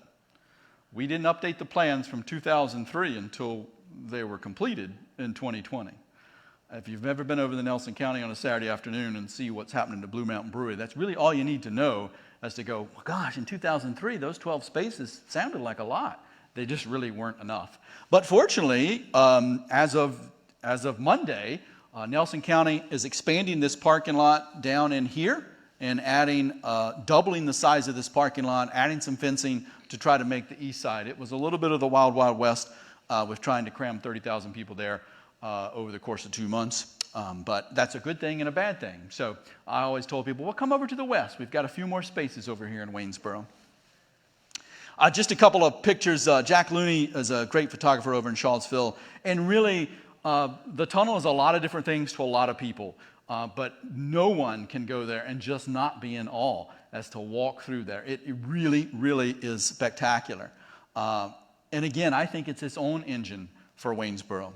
We didn't update the plans from 2003 until they were completed in 2020. If you've ever been over to Nelson County on a Saturday afternoon and see what's happening to Blue Mountain Brewery, that's really all you need to know as to go, well, gosh, in 2003, those 12 spaces sounded like a lot. They just really weren't enough. But fortunately, as of Monday, Nelson County is expanding this parking lot down in here and doubling the size of this parking lot, adding some fencing to try to make the east side. It was a little bit of the Wild Wild West with trying to cram 30,000 people there over the course of 2 months. But that's a good thing and a bad thing. So I always told people, well, come over to the west. We've got a few more spaces over here in Waynesboro. Just a couple of pictures. Jack Looney is a great photographer over in Charlottesville. And really, the tunnel is a lot of different things to a lot of people. But no one can go there and just not be in awe as to walk through there. It really, really is spectacular. And again, I think it's its own engine for Waynesboro.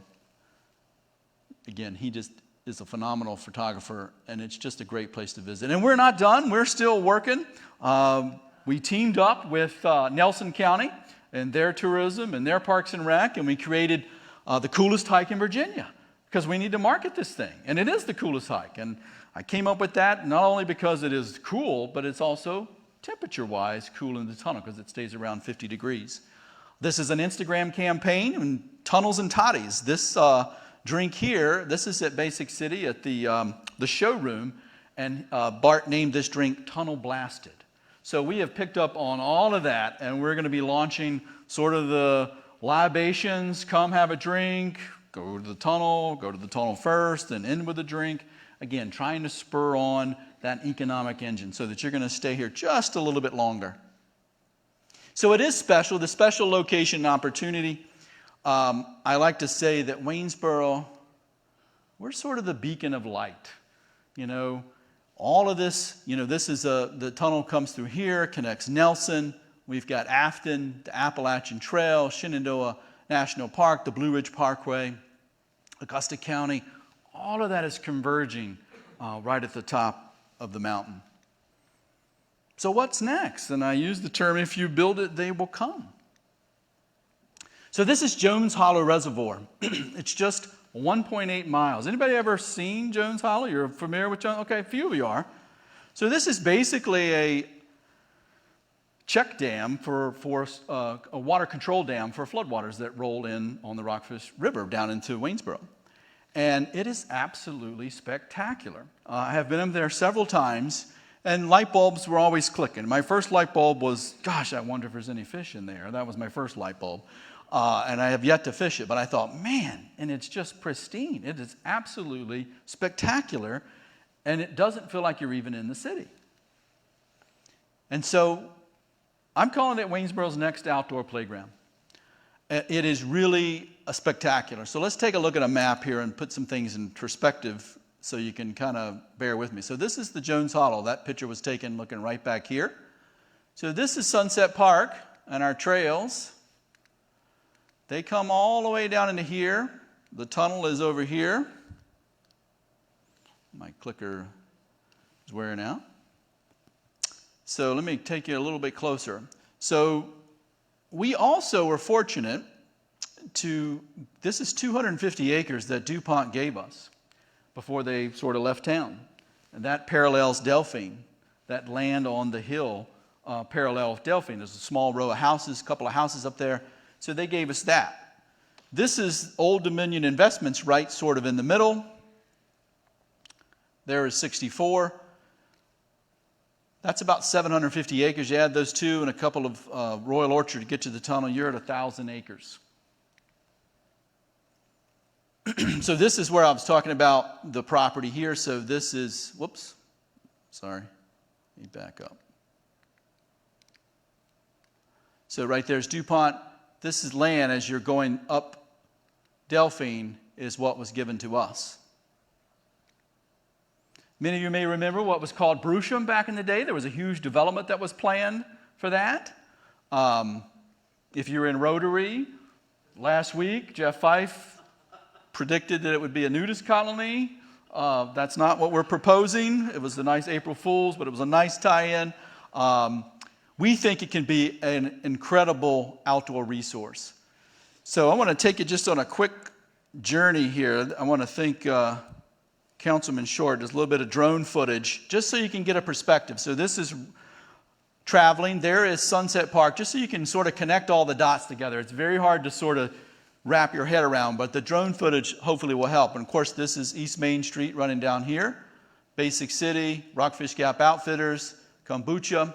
Again, he just is a phenomenal photographer, and it's just a great place to visit. And we're not done. We're still working. We teamed up with Nelson County and their tourism and their Parks and Rec, and we created the coolest hike in Virginia because we need to market this thing. And it is the coolest hike. And I came up with that not only because it is cool, but it's also temperature-wise cool in the tunnel because it stays around 50 degrees. This is an Instagram campaign, and Tunnels and Toddies. This drink here, this is at Basic City at the showroom, and Bart named this drink Tunnel Blasted. So we have picked up on all of that, and we're going to be launching sort of the libations, come have a drink, go to the tunnel first, and end with a drink. Again, trying to spur on that economic engine so that you're going to stay here just a little bit longer. So it is special, the special location and opportunity. I like to say that Waynesboro, we're sort of the beacon of light. You know, all of this, this is the tunnel comes through here, connects Nelson. We've got Afton, the Appalachian Trail, Shenandoah National Park, the Blue Ridge Parkway, Augusta County. All of that is converging right at the top of the mountain. So what's next? And I use the term, if you build it, they will come. So this is Jones Hollow Reservoir. It's just 1.8 miles. Anybody ever seen Jones Hollow? You're familiar with Jones? Okay, a few of you are. So this is basically a check dam for a water control dam for floodwaters that roll in on the Rockfish River down into Waynesboro. And it is absolutely spectacular. I have been in there several times, and light bulbs were always clicking. My first light bulb was, gosh, I wonder if there's any fish in there. That was my first light bulb. And I have yet to fish it, but I thought, man, and it's just pristine. It is absolutely spectacular, and it doesn't feel like you're even in the city. And so I'm calling it Waynesboro's next outdoor playground. It is really a spectacular. So let's take a look at a map here and put some things in perspective so you can kind of bear with me. So this is the Jones Hollow. That picture was taken looking right back here. So this is Sunset Park and our trails. They come all the way down into here. The tunnel is over here. My clicker is wearing out. So let me take you a little bit closer. So we also were fortunate this is 250 acres that DuPont gave us before they sort of left town. And that parallels Delphine. That land on the hill parallels Delphine. There's a small row of houses, a couple of houses up there. So they gave us that. This is Old Dominion Investments right sort of in the middle. There is 64. That's about 750 acres. You add those two and a couple of Royal Orchard to get to the tunnel, you're at 1,000 acres. So this is where I was talking about the property here. So this is, whoops, sorry, let me back up. So right there's DuPont. This is land as you're going up Delphine is what was given to us. Many of you may remember what was called Brusham back in the day. There was a huge development that was planned for that. If you're in Rotary, last week, Jeff Fife predicted that it would be a nudist colony. That's not what we're proposing. It was a nice April Fool's, but it was a nice tie-in. We think it can be an incredible outdoor resource. So I want to take you just on a quick journey here. I want to thank Councilman Short. There's a little bit of drone footage, just so you can get a perspective. So this is traveling. There is Sunset Park, just so you can sort of connect all the dots together. It's very hard to sort of wrap your head around, but the drone footage hopefully will help. And of course, this is East Main Street running down here. Basic City, Rockfish Gap Outfitters, Kombucha.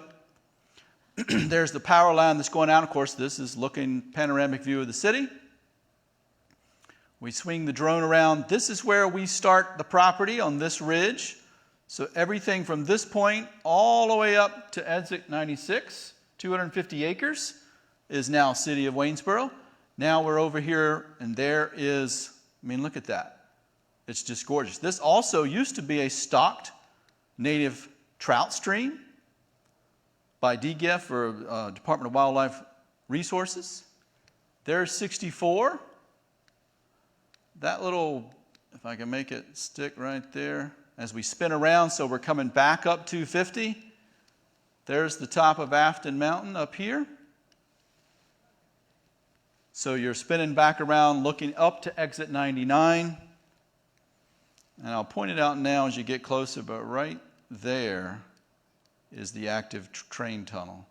There's the power line that's going out. Of course, this is looking panoramic view of the city. We swing the drone around. This is where we start the property on this ridge. So everything from this point all the way up to exit 96, 250 acres, is now City of Waynesboro. Now we're over here, and there is, I mean, look at that. It's just gorgeous. This also used to be a stocked native trout stream by DGIF, or Department of Wildlife Resources. There's 64. That little, if I can make it stick right there, as we spin around, so we're coming back up 250. There's the top of Afton Mountain up here. So you're spinning back around, looking up to exit 99. And I'll point it out now as you get closer, but right there is the active train tunnel.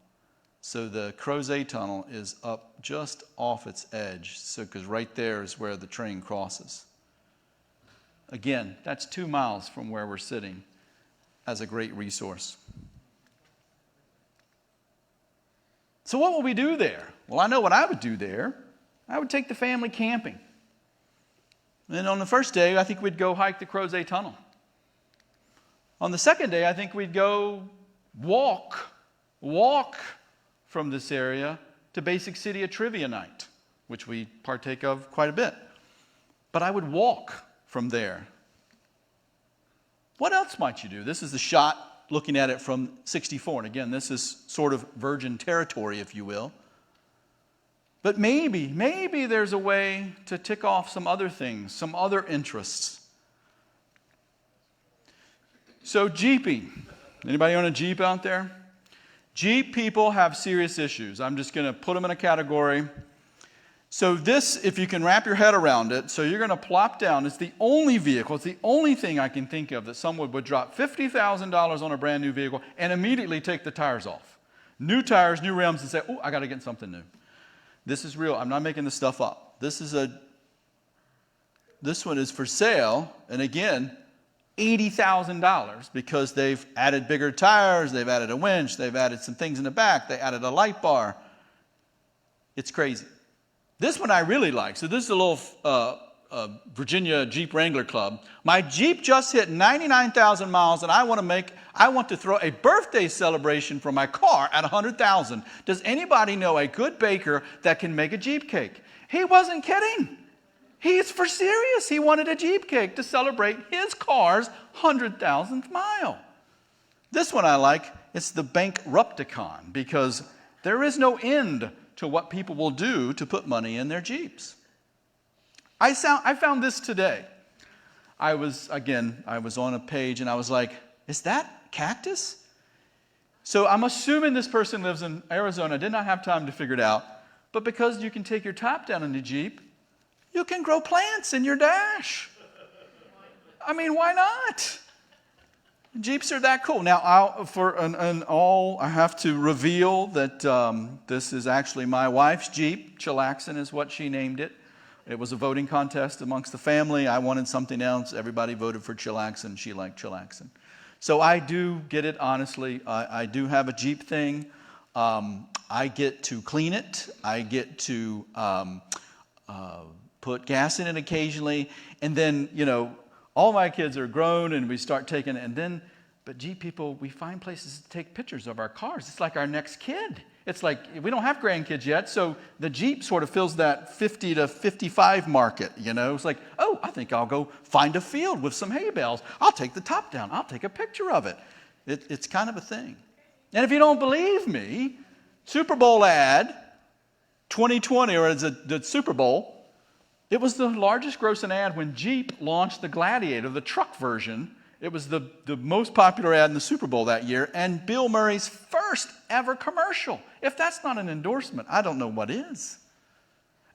So the Crozet Tunnel is up just off its edge, so because right there is where the train crosses. Again, that's 2 miles from where we're sitting as a great resource. So what will we do there? Well, I know what I would do there. I would take the family camping. And on the first day, I think we'd go hike the Crozet Tunnel. On the second day, I think we'd go walk from this area to Basic City at Trivia Night, which we partake of quite a bit. But I would walk from there. What else might you do? This is the shot looking at it from 64. And again, this is sort of virgin territory, if you will. But maybe there's a way to tick off some other things, some other interests. So Jeeping. Anybody own a Jeep out there? Jeep people have serious issues. I'm just going to put them in a category. So this, if you can wrap your head around it, so you're going to plop down. It's the only vehicle, it's the only thing I can think of that someone would drop $50,000 on a brand new vehicle and immediately take the tires off. New tires, new rims, and say, oh, I got to get something new. This is real. I'm not making this stuff up. This is a this one is for sale, and again, $80,000 because they've added bigger tires, they've added a winch, they've added some things in the back, they added a light bar. It's crazy. This one I really like. So this is a little Virginia Jeep Wrangler Club. My Jeep just hit 99,000 miles, and I want to throw a birthday celebration for my car at 100,000. Does anybody know a good baker that can make a Jeep cake? He wasn't kidding. He's for serious. He wanted a Jeep cake to celebrate his car's 100,000th mile. This one I like. It's the Bankrupticon, because there is no end to what people will do to put money in their Jeeps. I found this today. I was on a page and I was like, is that cactus? So I'm assuming this person lives in Arizona. I did not have time to figure it out. But because you can take your top down in the Jeep, you can grow plants in your dash. I mean, why not? Jeeps are that cool. Now, I have to reveal that this is actually my wife's Jeep. Chillaxin is what she named it. It was a voting contest amongst the family. I wanted something else. Everybody voted for Chillaxin. She liked Chillaxin. So I do get it, honestly. I do have a Jeep thing. I get to clean it. I get to put gas in it occasionally. And then, all my kids are grown and we start taking it. But Jeep people, we find places to take pictures of our cars. It's like our next kid. It's like, we don't have grandkids yet, so the Jeep sort of fills that 50 to 55 market, It's like, oh, I think I'll go find a field with some hay bales. I'll take the top down. I'll take a picture of it. It's kind of a thing. And if you don't believe me, Super Bowl ad, 2020, or the Super Bowl, it was the largest grossing ad when Jeep launched the Gladiator, the truck version. It was the most popular ad in the Super Bowl that year, and Bill Murray's first ever commercial. If that's not an endorsement, I don't know what is.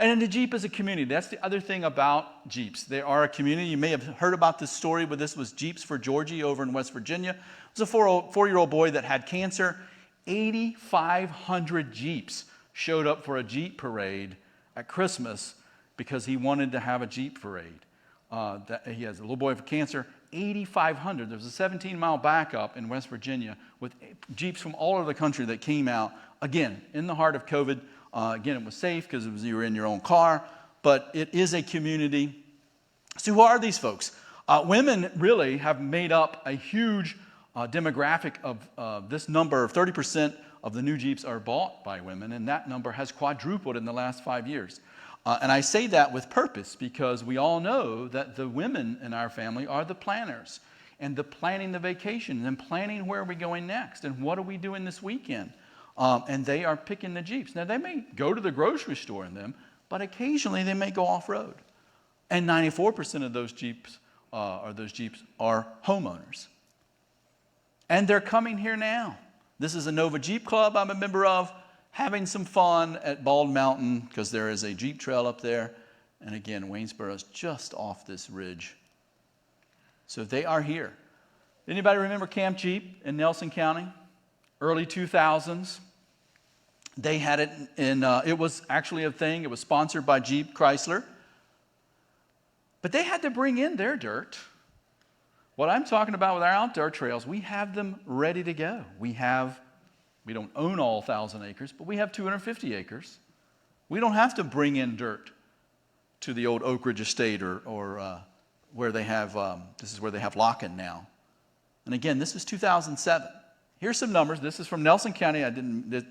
And the Jeep is a community. That's the other thing about Jeeps. They are a community. You may have heard about this story, but this was Jeeps for Georgie over in West Virginia. It was a four-year-old boy that had cancer. 8,500 Jeeps showed up for a Jeep parade at Christmas because he wanted to have a Jeep parade. He has a little boy with cancer. 8,500. There was a 17-mile backup in West Virginia with Jeeps from all over the country that came out, again, in the heart of COVID. Again, it was safe because you were in your own car, but it is a community. So who are these folks? Women really have made up a huge demographic of this number. 30% of the new Jeeps are bought by women, and that number has quadrupled in the last 5 years. And I say that with purpose because we all know that the women in our family are the planners, and the planning the vacation and planning where are we going next and what are we doing this weekend. And they are picking the Jeeps. Now, they may go to the grocery store in them, but occasionally they may go off-road. And 94% of those Jeeps are homeowners. And they're coming here now. This is a Nova Jeep Club I'm a member of, having some fun at Bald Mountain because there is a Jeep trail up there. And again, Waynesboro is just off this ridge. So they are here. Anybody remember Camp Jeep in Nelson County? Early 2000s. They had it in, it was actually a thing. It was sponsored by Jeep Chrysler. But they had to bring in their dirt. What I'm talking about with our outdoor trails, we have them ready to go. We don't own all 1,000 acres, but we have 250 acres. We don't have to bring in dirt to the old Oak Ridge Estate or where they have, this is where they have lock-in now. And again, this was 2007. Here's some numbers. This is from Nelson County.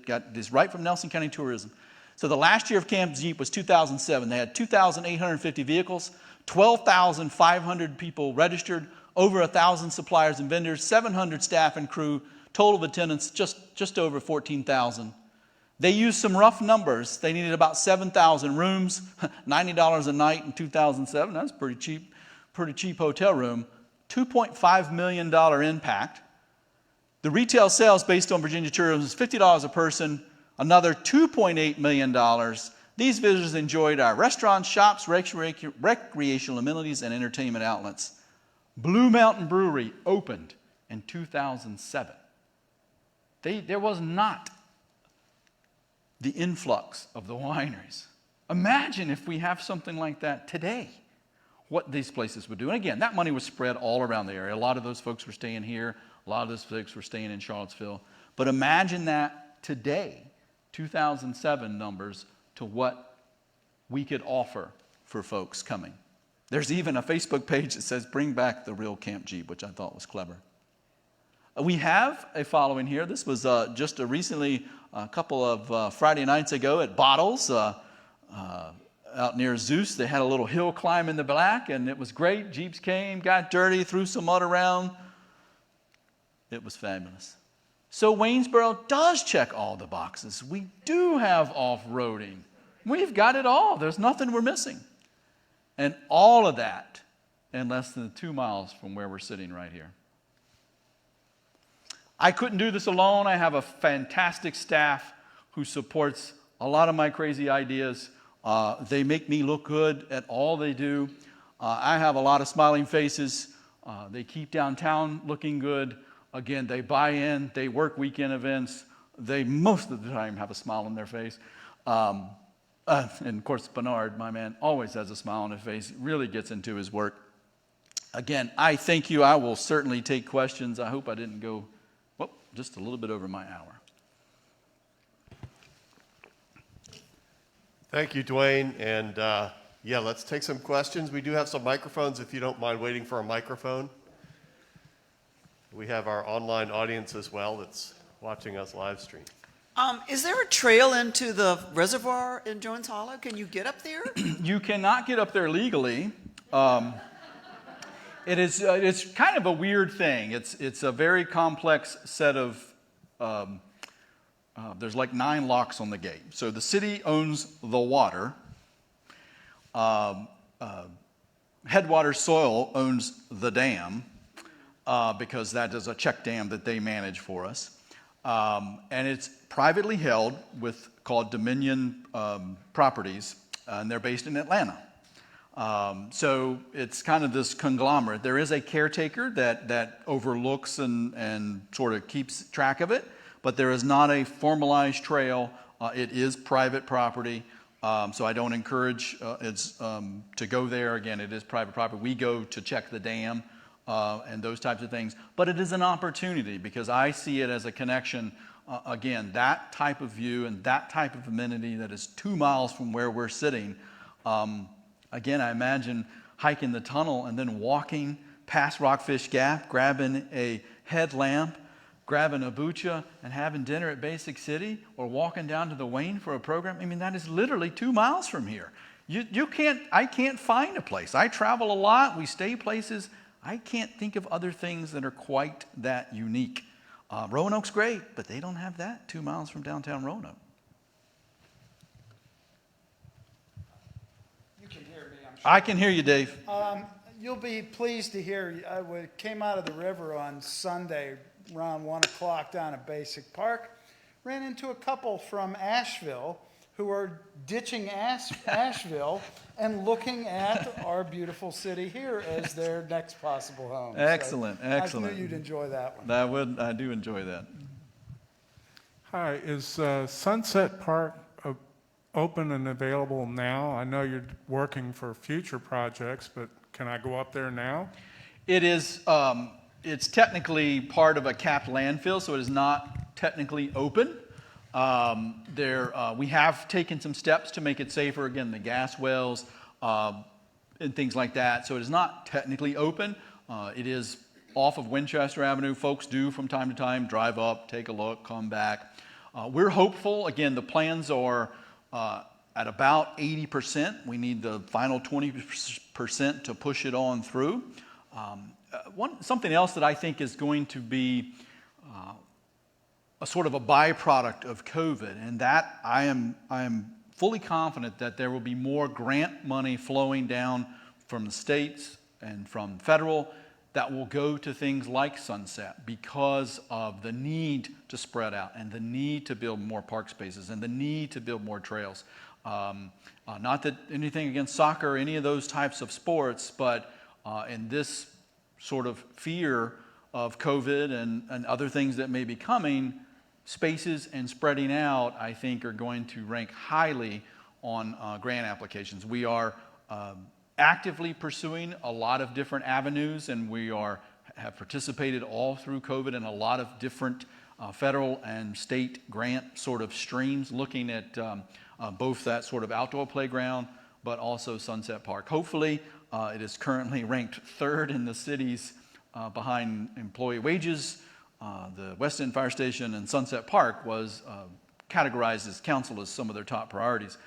Got this right from Nelson County Tourism. So the last year of Camp Jeep was 2007. They had 2,850 vehicles, 12,500 people registered, over 1,000 suppliers and vendors, 700 staff and crew, total of attendance just over 14,000. They used some rough numbers. They needed about 7,000 rooms, $90 a night in 2007. That's pretty cheap hotel room. $2.5 million impact. The retail sales based on Virginia tourism is $50 a person, another $2.8 million. These visitors enjoyed our restaurants, shops, recreational amenities, and entertainment outlets. Blue Mountain Brewery opened in 2007. There was not the influx of the wineries. Imagine if we have something like that today. what these places would do. And again, that money was spread all around the area. A lot of those folks were staying here. A lot of those folks were staying in Charlottesville. But imagine that today, 2007 numbers, to what we could offer for folks coming. There's even a Facebook page that says, bring back the real Camp Jeep, which I thought was clever. We have a following here. This was just recently, a couple of Friday nights ago at Bottles, out near Zeus. They had a little hill climb in the back, and it was great. Jeeps came, got dirty, threw some mud around. It was fabulous. So Waynesboro does check all the boxes. We do have off-roading. We've got it all. There's nothing we're missing. And all of that in less than 2 miles from where we're sitting right here. I couldn't do this alone. I have a fantastic staff who supports a lot of my crazy ideas. They make me look good at all they do. I have a lot of smiling faces. They keep downtown looking good. Again, they buy in. They work weekend events. They most of the time have a smile on their face. And of course, Bernard, my man, always has a smile on his face. Really gets into his work. Again, I thank you. I will certainly take questions. I hope I didn't go just a little bit over my hour. Thank you, Dwayne. And yeah, let's take some questions. We do have some microphones if you don't mind waiting for a microphone. We have our online audience as well that's watching us live stream. Is there a trail into the reservoir in Jones Hollow? Can you get up there? You cannot get up there legally. It's kind of a weird thing. It's a very complex set of, there's like 9 locks on the gate. So the city owns the water. Headwater Soil owns the dam because that is a check dam that they manage for us. And it's privately held called Dominion Properties, and they're based in Atlanta. So it's kind of this conglomerate. There is a caretaker that overlooks and sort of keeps track of it, but there is not a formalized trail. It is private property, so I don't encourage to go there. Again, it is private property. We go to check the dam and those types of things, but it is an opportunity because I see it as a connection. Again, that type of view and that type of amenity that is 2 miles from where we're sitting. Again, I imagine hiking the tunnel and then walking past Rockfish Gap, grabbing a headlamp, grabbing a bucha, and having dinner at Basic City, or walking down to the Wayne for a program. I mean, that is literally 2 miles from here. I can't find a place. I travel a lot. We stay places. I can't think of other things that are quite that unique. Roanoke's great, but they don't have that 2 miles from downtown Roanoke. I can hear you, Dave. You'll be pleased to hear, we came out of the river on Sunday around 1 o'clock down at Basic Park. Ran into a couple from Asheville who are ditching Asheville and looking at our beautiful city here as their next possible home. Excellent, So excellent. I knew you'd enjoy that one. I do enjoy that. Hi, is Sunset Park open and available now? I know you're working for future projects, but can I go up there now? It is, it's technically part of a capped landfill, so it is not technically open. We have taken some steps to make it safer, again, the gas wells and things like that, so it is not technically open. It is off of Winchester Avenue. Folks do from time to time drive up, take a look, come back. We're hopeful. Again, the plans are at about 80%. We need the final 20% to push it on through. Something else that I think is going to be a sort of a byproduct of COVID, and that I am fully confident that there will be more grant money flowing down from the states and from federal that will go to things like Sunset because of the need to spread out and the need to build more park spaces and the need to build more trails. Not that anything against soccer or any of those types of sports, but in this sort of fear of COVID and other things that may be coming, spaces and spreading out, I think, are going to rank highly on grant applications. We are actively pursuing a lot of different avenues, and have participated all through COVID in a lot of different federal and state grant sort of streams, looking at both that sort of outdoor playground, but also Sunset Park. Hopefully, it is currently ranked third in the cities behind employee wages. The West End Fire Station and Sunset Park was categorized as council as some of their top priorities.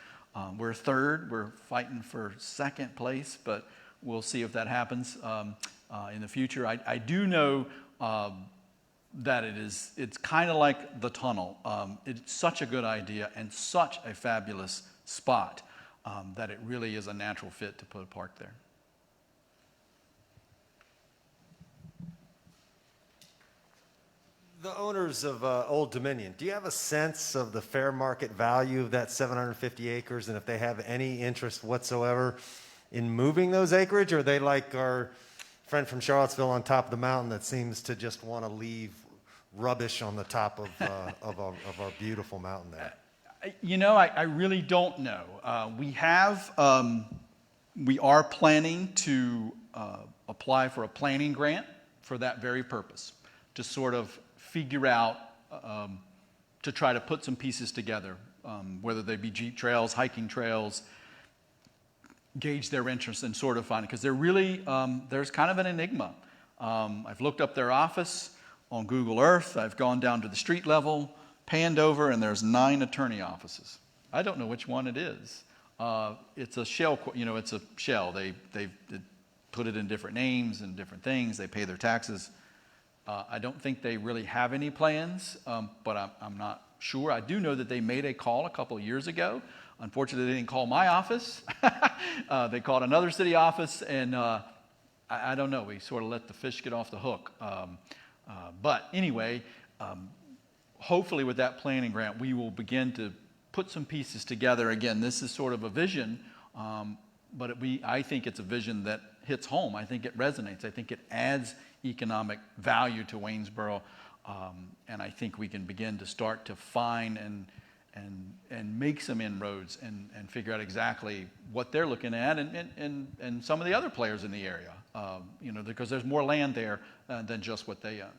We're third. We're fighting for second place, but we'll see if that happens in the future. I do know that it's kind of like the tunnel. It's such a good idea and such a fabulous spot that it really is a natural fit to put a park there. The owners of Old Dominion, do you have a sense of the fair market value of that 750 acres, and if they have any interest whatsoever in moving those acreage, or are they like our friend from Charlottesville on top of the mountain that seems to just want to leave rubbish on the top of our beautiful mountain there? You know, I really don't know. We are planning to apply for a planning grant for that very purpose, to sort of figure out, to try to put some pieces together, whether they be jeep trails, hiking trails, gauge their interest and sort of find it, because they're really, there's kind of an enigma. I've looked up their office on Google Earth. I've gone down to the street level, panned over, and there's 9 attorney offices. I don't know which one it is. It's a shell, it's a shell. They put it in different names and different things. They pay their taxes. I don't think they really have any plans, but I'm not sure. I do know that they made a call a couple of years ago. Unfortunately, they didn't call my office. They called another city office, and I don't know. We sort of let the fish get off the hook. But anyway, hopefully with that planning grant, we will begin to put some pieces together. Again, this is sort of a vision, but I think it's a vision that hits home. I think it resonates. I think it adds economic value to Waynesboro, and I think we can begin to start to find and make some inroads and figure out exactly what they're looking at and some of the other players in the area, because there's more land there than just what they own.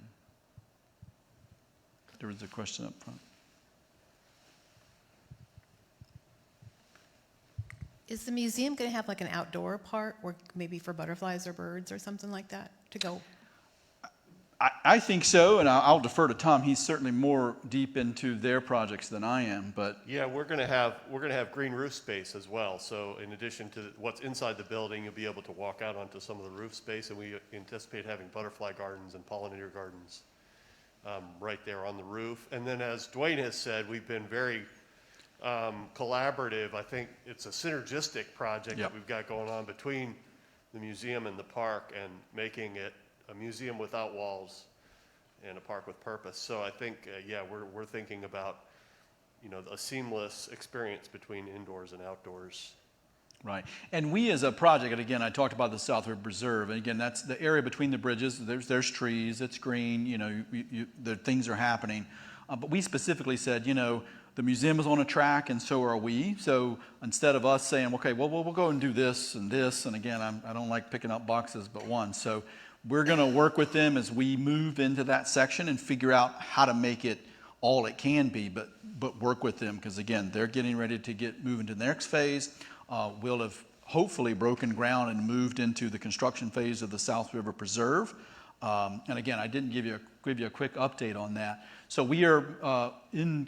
There was a question up front. Is the museum going to have like an outdoor part, or maybe for butterflies or birds or something like that to go? I think so, and I'll defer to Tom. He's certainly more deep into their projects than I am. But Yeah, we're going to have green roof space as well. So in addition to what's inside the building, you'll be able to walk out onto some of the roof space, and we anticipate having butterfly gardens and pollinator gardens right there on the roof. And then, as Dwayne has said, we've been very collaborative. I think it's a synergistic project that we've got going on between the museum and the park, and making it a museum without walls and a park with purpose. So I think, we're thinking about, a seamless experience between indoors and outdoors. Right. And we as a project, and again, I talked about the South River Preserve, and again, that's the area between the bridges. There's trees, it's green, the things are happening. But we specifically said, the museum is on a track, and so are we. So instead of us saying, okay, well, we'll go and do this, and again, I don't like picking up boxes but one. So we're going to work with them as we move into that section and figure out how to make it all it can be, but work with them, because again, they're getting ready to moving to the next phase. We'll have hopefully broken ground and moved into the construction phase of the South River Preserve. And again, I didn't give you a quick update on that. So we are in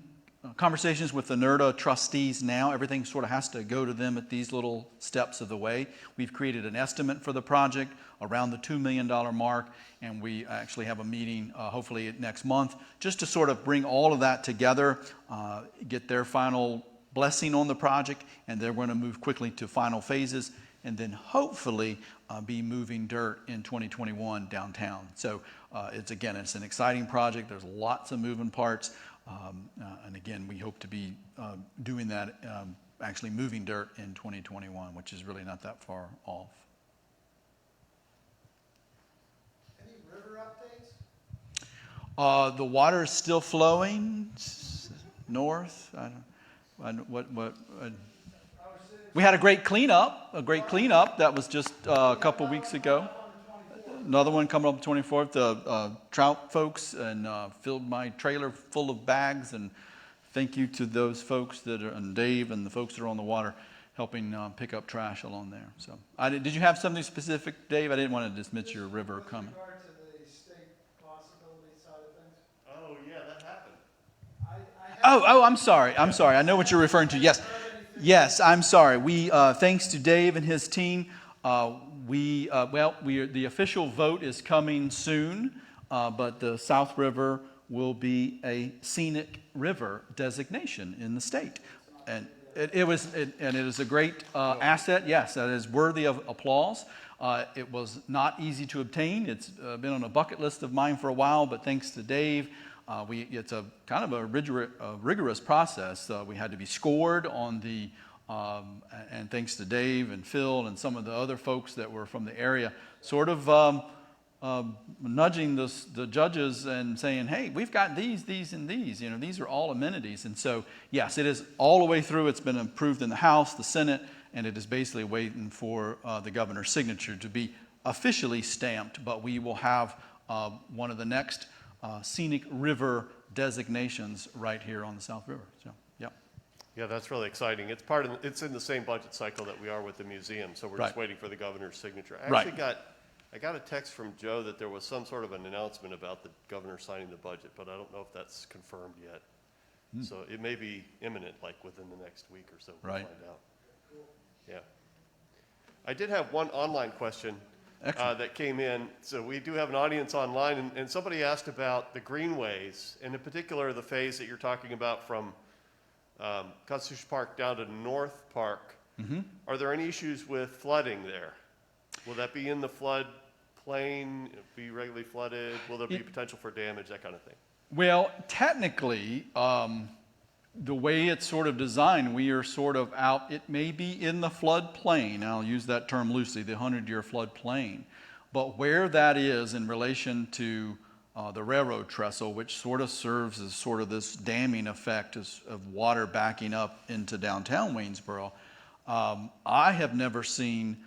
conversations with the NERDA trustees now. Everything sort of has to go to them at these little steps of the way. We've created an estimate for the project around the $2 million mark, and we actually have a meeting hopefully next month just to sort of bring all of that together, get their final blessing on the project, and they're going to move quickly to final phases, and then hopefully be moving dirt in 2021 downtown. So it's an exciting project. There's lots of moving parts. And again, we hope to be doing that, actually moving dirt in 2021, which is really not that far off. Any river updates? The water is still flowing north. We had a great cleanup, that was just a couple weeks ago. Another one coming up the 24th. The trout folks and filled my trailer full of bags. And thank you to those folks and Dave and the folks that are on the water helping pick up trash along there. So, did you have something specific, Dave? I didn't want to dismiss your river comment. With regard to the state possibility side of things, Oh, yeah, that happened. I'm sorry. I know what you're referring to. Yes, I'm sorry. We, thanks to Dave and his team, the official vote is coming soon, but the South River will be a scenic river designation in the state, and it is a great asset. Yes, that is worthy of applause. It was not easy to obtain. It's been on a bucket list of mine for a while, but thanks to Dave. It's a kind of a rigorous process. We had to be scored on the, and thanks to Dave and Phil and some of the other folks that were from the area, sort of nudging the judges and saying, hey, we've got these, and these. These are all amenities. And so, yes, it is all the way through. It's been approved in the House, the Senate, and it is basically waiting for the governor's signature to be officially stamped. But we will have one of the next scenic river designations right here on the South River. So, yeah. Yeah, that's really exciting. It's in the same budget cycle that we are with the museum, so we're just waiting for the governor's signature. I got a text from Joe that there was some sort of an announcement about the governor signing the budget, but I don't know if that's confirmed yet. So it may be imminent, like within the next week or so. We'll find out. Yeah. I did have one online question that came in. So we do have an audience online, and somebody asked about the greenways, and in particular the phase that you're talking about from Constitution Park down to North Park. Mm-hmm. Are there any issues with flooding there? Will that be in the flood plain, be regularly flooded? Will there be potential for damage, that kind of thing? Well, technically, the way it's sort of designed, we are sort of out, it may be in the flood plain, I'll use that term loosely, the 100-year flood plain. But where that is in relation to the railroad trestle, which sort of serves as sort of this damming effect of water backing up into downtown Waynesboro, I have never seen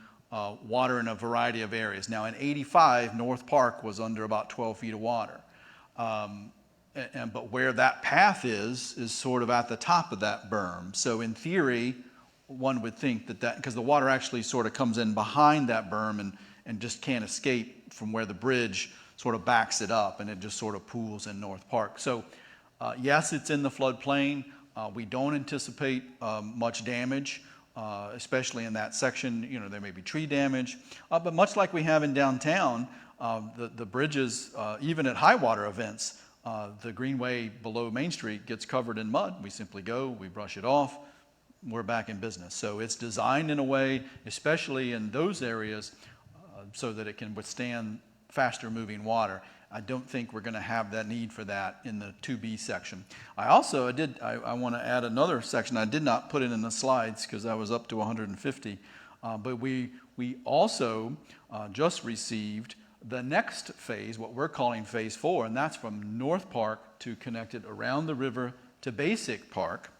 water in a variety of areas. Now, in 85, North Park was under about 12 feet of water. But where that path is sort of at the top of that berm. So in theory, one would think that because the water actually sort of comes in behind that berm and just can't escape from where the bridge sort of backs it up, and it just sort of pools in North Park. So yes, it's in the floodplain. We don't anticipate much damage. Especially in that section, there may be tree damage. But much like we have in downtown, the bridges, even at high water events, the greenway below Main Street gets covered in mud. We simply go, we brush it off, we're back in business. So it's designed in a way, especially in those areas, so that it can withstand faster moving water. I don't think we're going to have that need for that in the 2B section. I also I want to add another section. I did not put it in the slides because I was up to 150. But we also just received the next phase, what we're calling phase 4, and that's from North Park to connect it around the river to Basic Park.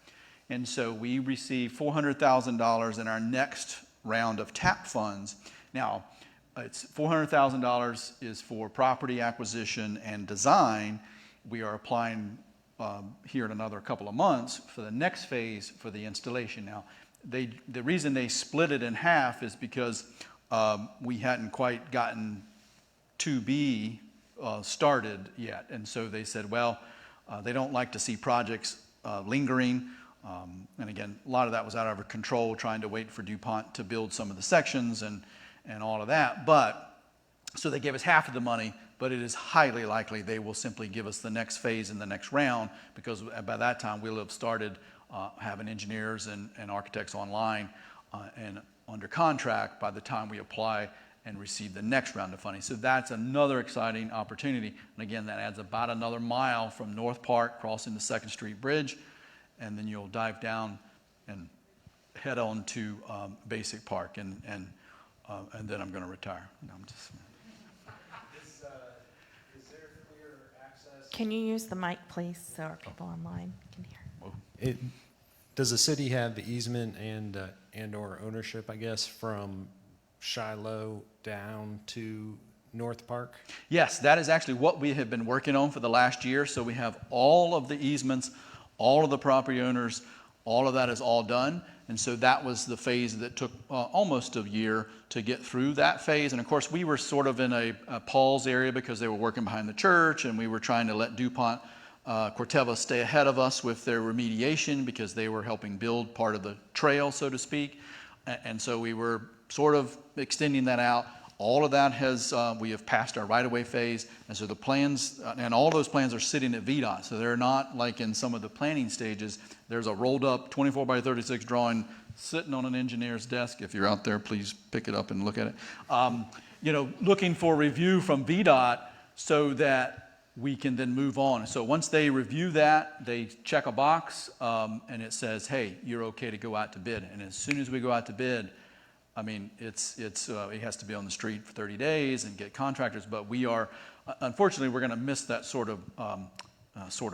And so we received $400,000 in our next round of TAP funds. Now, it's $400,000 is for property acquisition and design. We are applying here in another couple of months for the next phase for the installation. Now, the reason they split it in half is because we hadn't quite gotten 2B started yet. And so they said, well, they don't like to see projects lingering. And again, a lot of that was out of our control, trying to wait for DuPont to build some of the sections and all of that. But so they gave us half of the money, but it is highly likely they will simply give us the next phase in the next round, because by that time we'll have started having engineers and architects online and under contract by the time we apply and receive the next round of funding. So that's another exciting opportunity. And again, that adds about another mile from North Park, crossing the 2nd Street Bridge, and then you'll dive down and head on to Basic Park, and then I'm going to retire. No, I'm just. Is there clear access? Can you use the mic, please, so our people online can hear? Does the city have the easement and or ownership, I guess, from Shiloh down to North Park? Yes, that is actually what we have been working on for the last year. So we have all of the easements, all of the property owners, all of that is all done. And so that was the phase that took almost a year to get through that phase. And of course, we were sort of in a pause area because they were working behind the church, and we were trying to let DuPont Corteva stay ahead of us with their remediation because they were helping build part of the trail, so to speak. And so we were sort of extending that out. All of that we have passed our right-of-way phase, and so the plans, and all those plans are sitting at VDOT, so they're not like in some of the planning stages. There's a rolled-up 24 by 36 drawing sitting on an engineer's desk. If you're out there, please pick it up and look at it. Looking for review from VDOT so that we can then move on. So once they review that, they check a box, and it says, hey, you're okay to go out to bid. And as soon as we go out to bid, I mean, it has to be on the street for 30 days and get contractors, but unfortunately, we're going to miss that sort of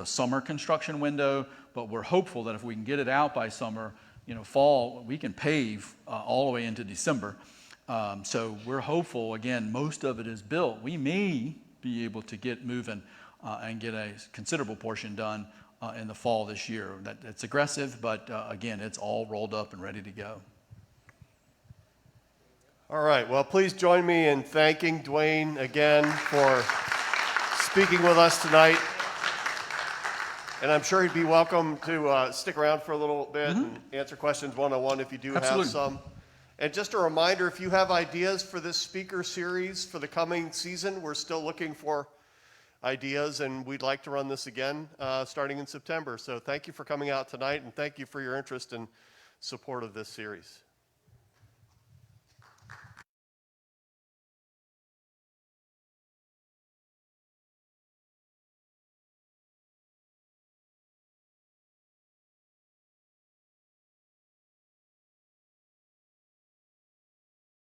summer construction window, but we're hopeful that if we can get it out by summer, fall, we can pave all the way into December. So we're hopeful, again, most of it is built. We may be able to get moving and get a considerable portion done in the fall this year. It's aggressive, but again, it's all rolled up and ready to go. All right, well, please join me in thanking Dwayne again for speaking with us tonight. And I'm sure he'd be welcome to stick around for a little bit and answer questions one-on-one if you do Absolutely. have some. And just a reminder, if you have ideas for this speaker series for the coming season, we're still looking for ideas, and we'd like to run this again starting in September. So thank you for coming out tonight, and thank you for your interest and support of this series.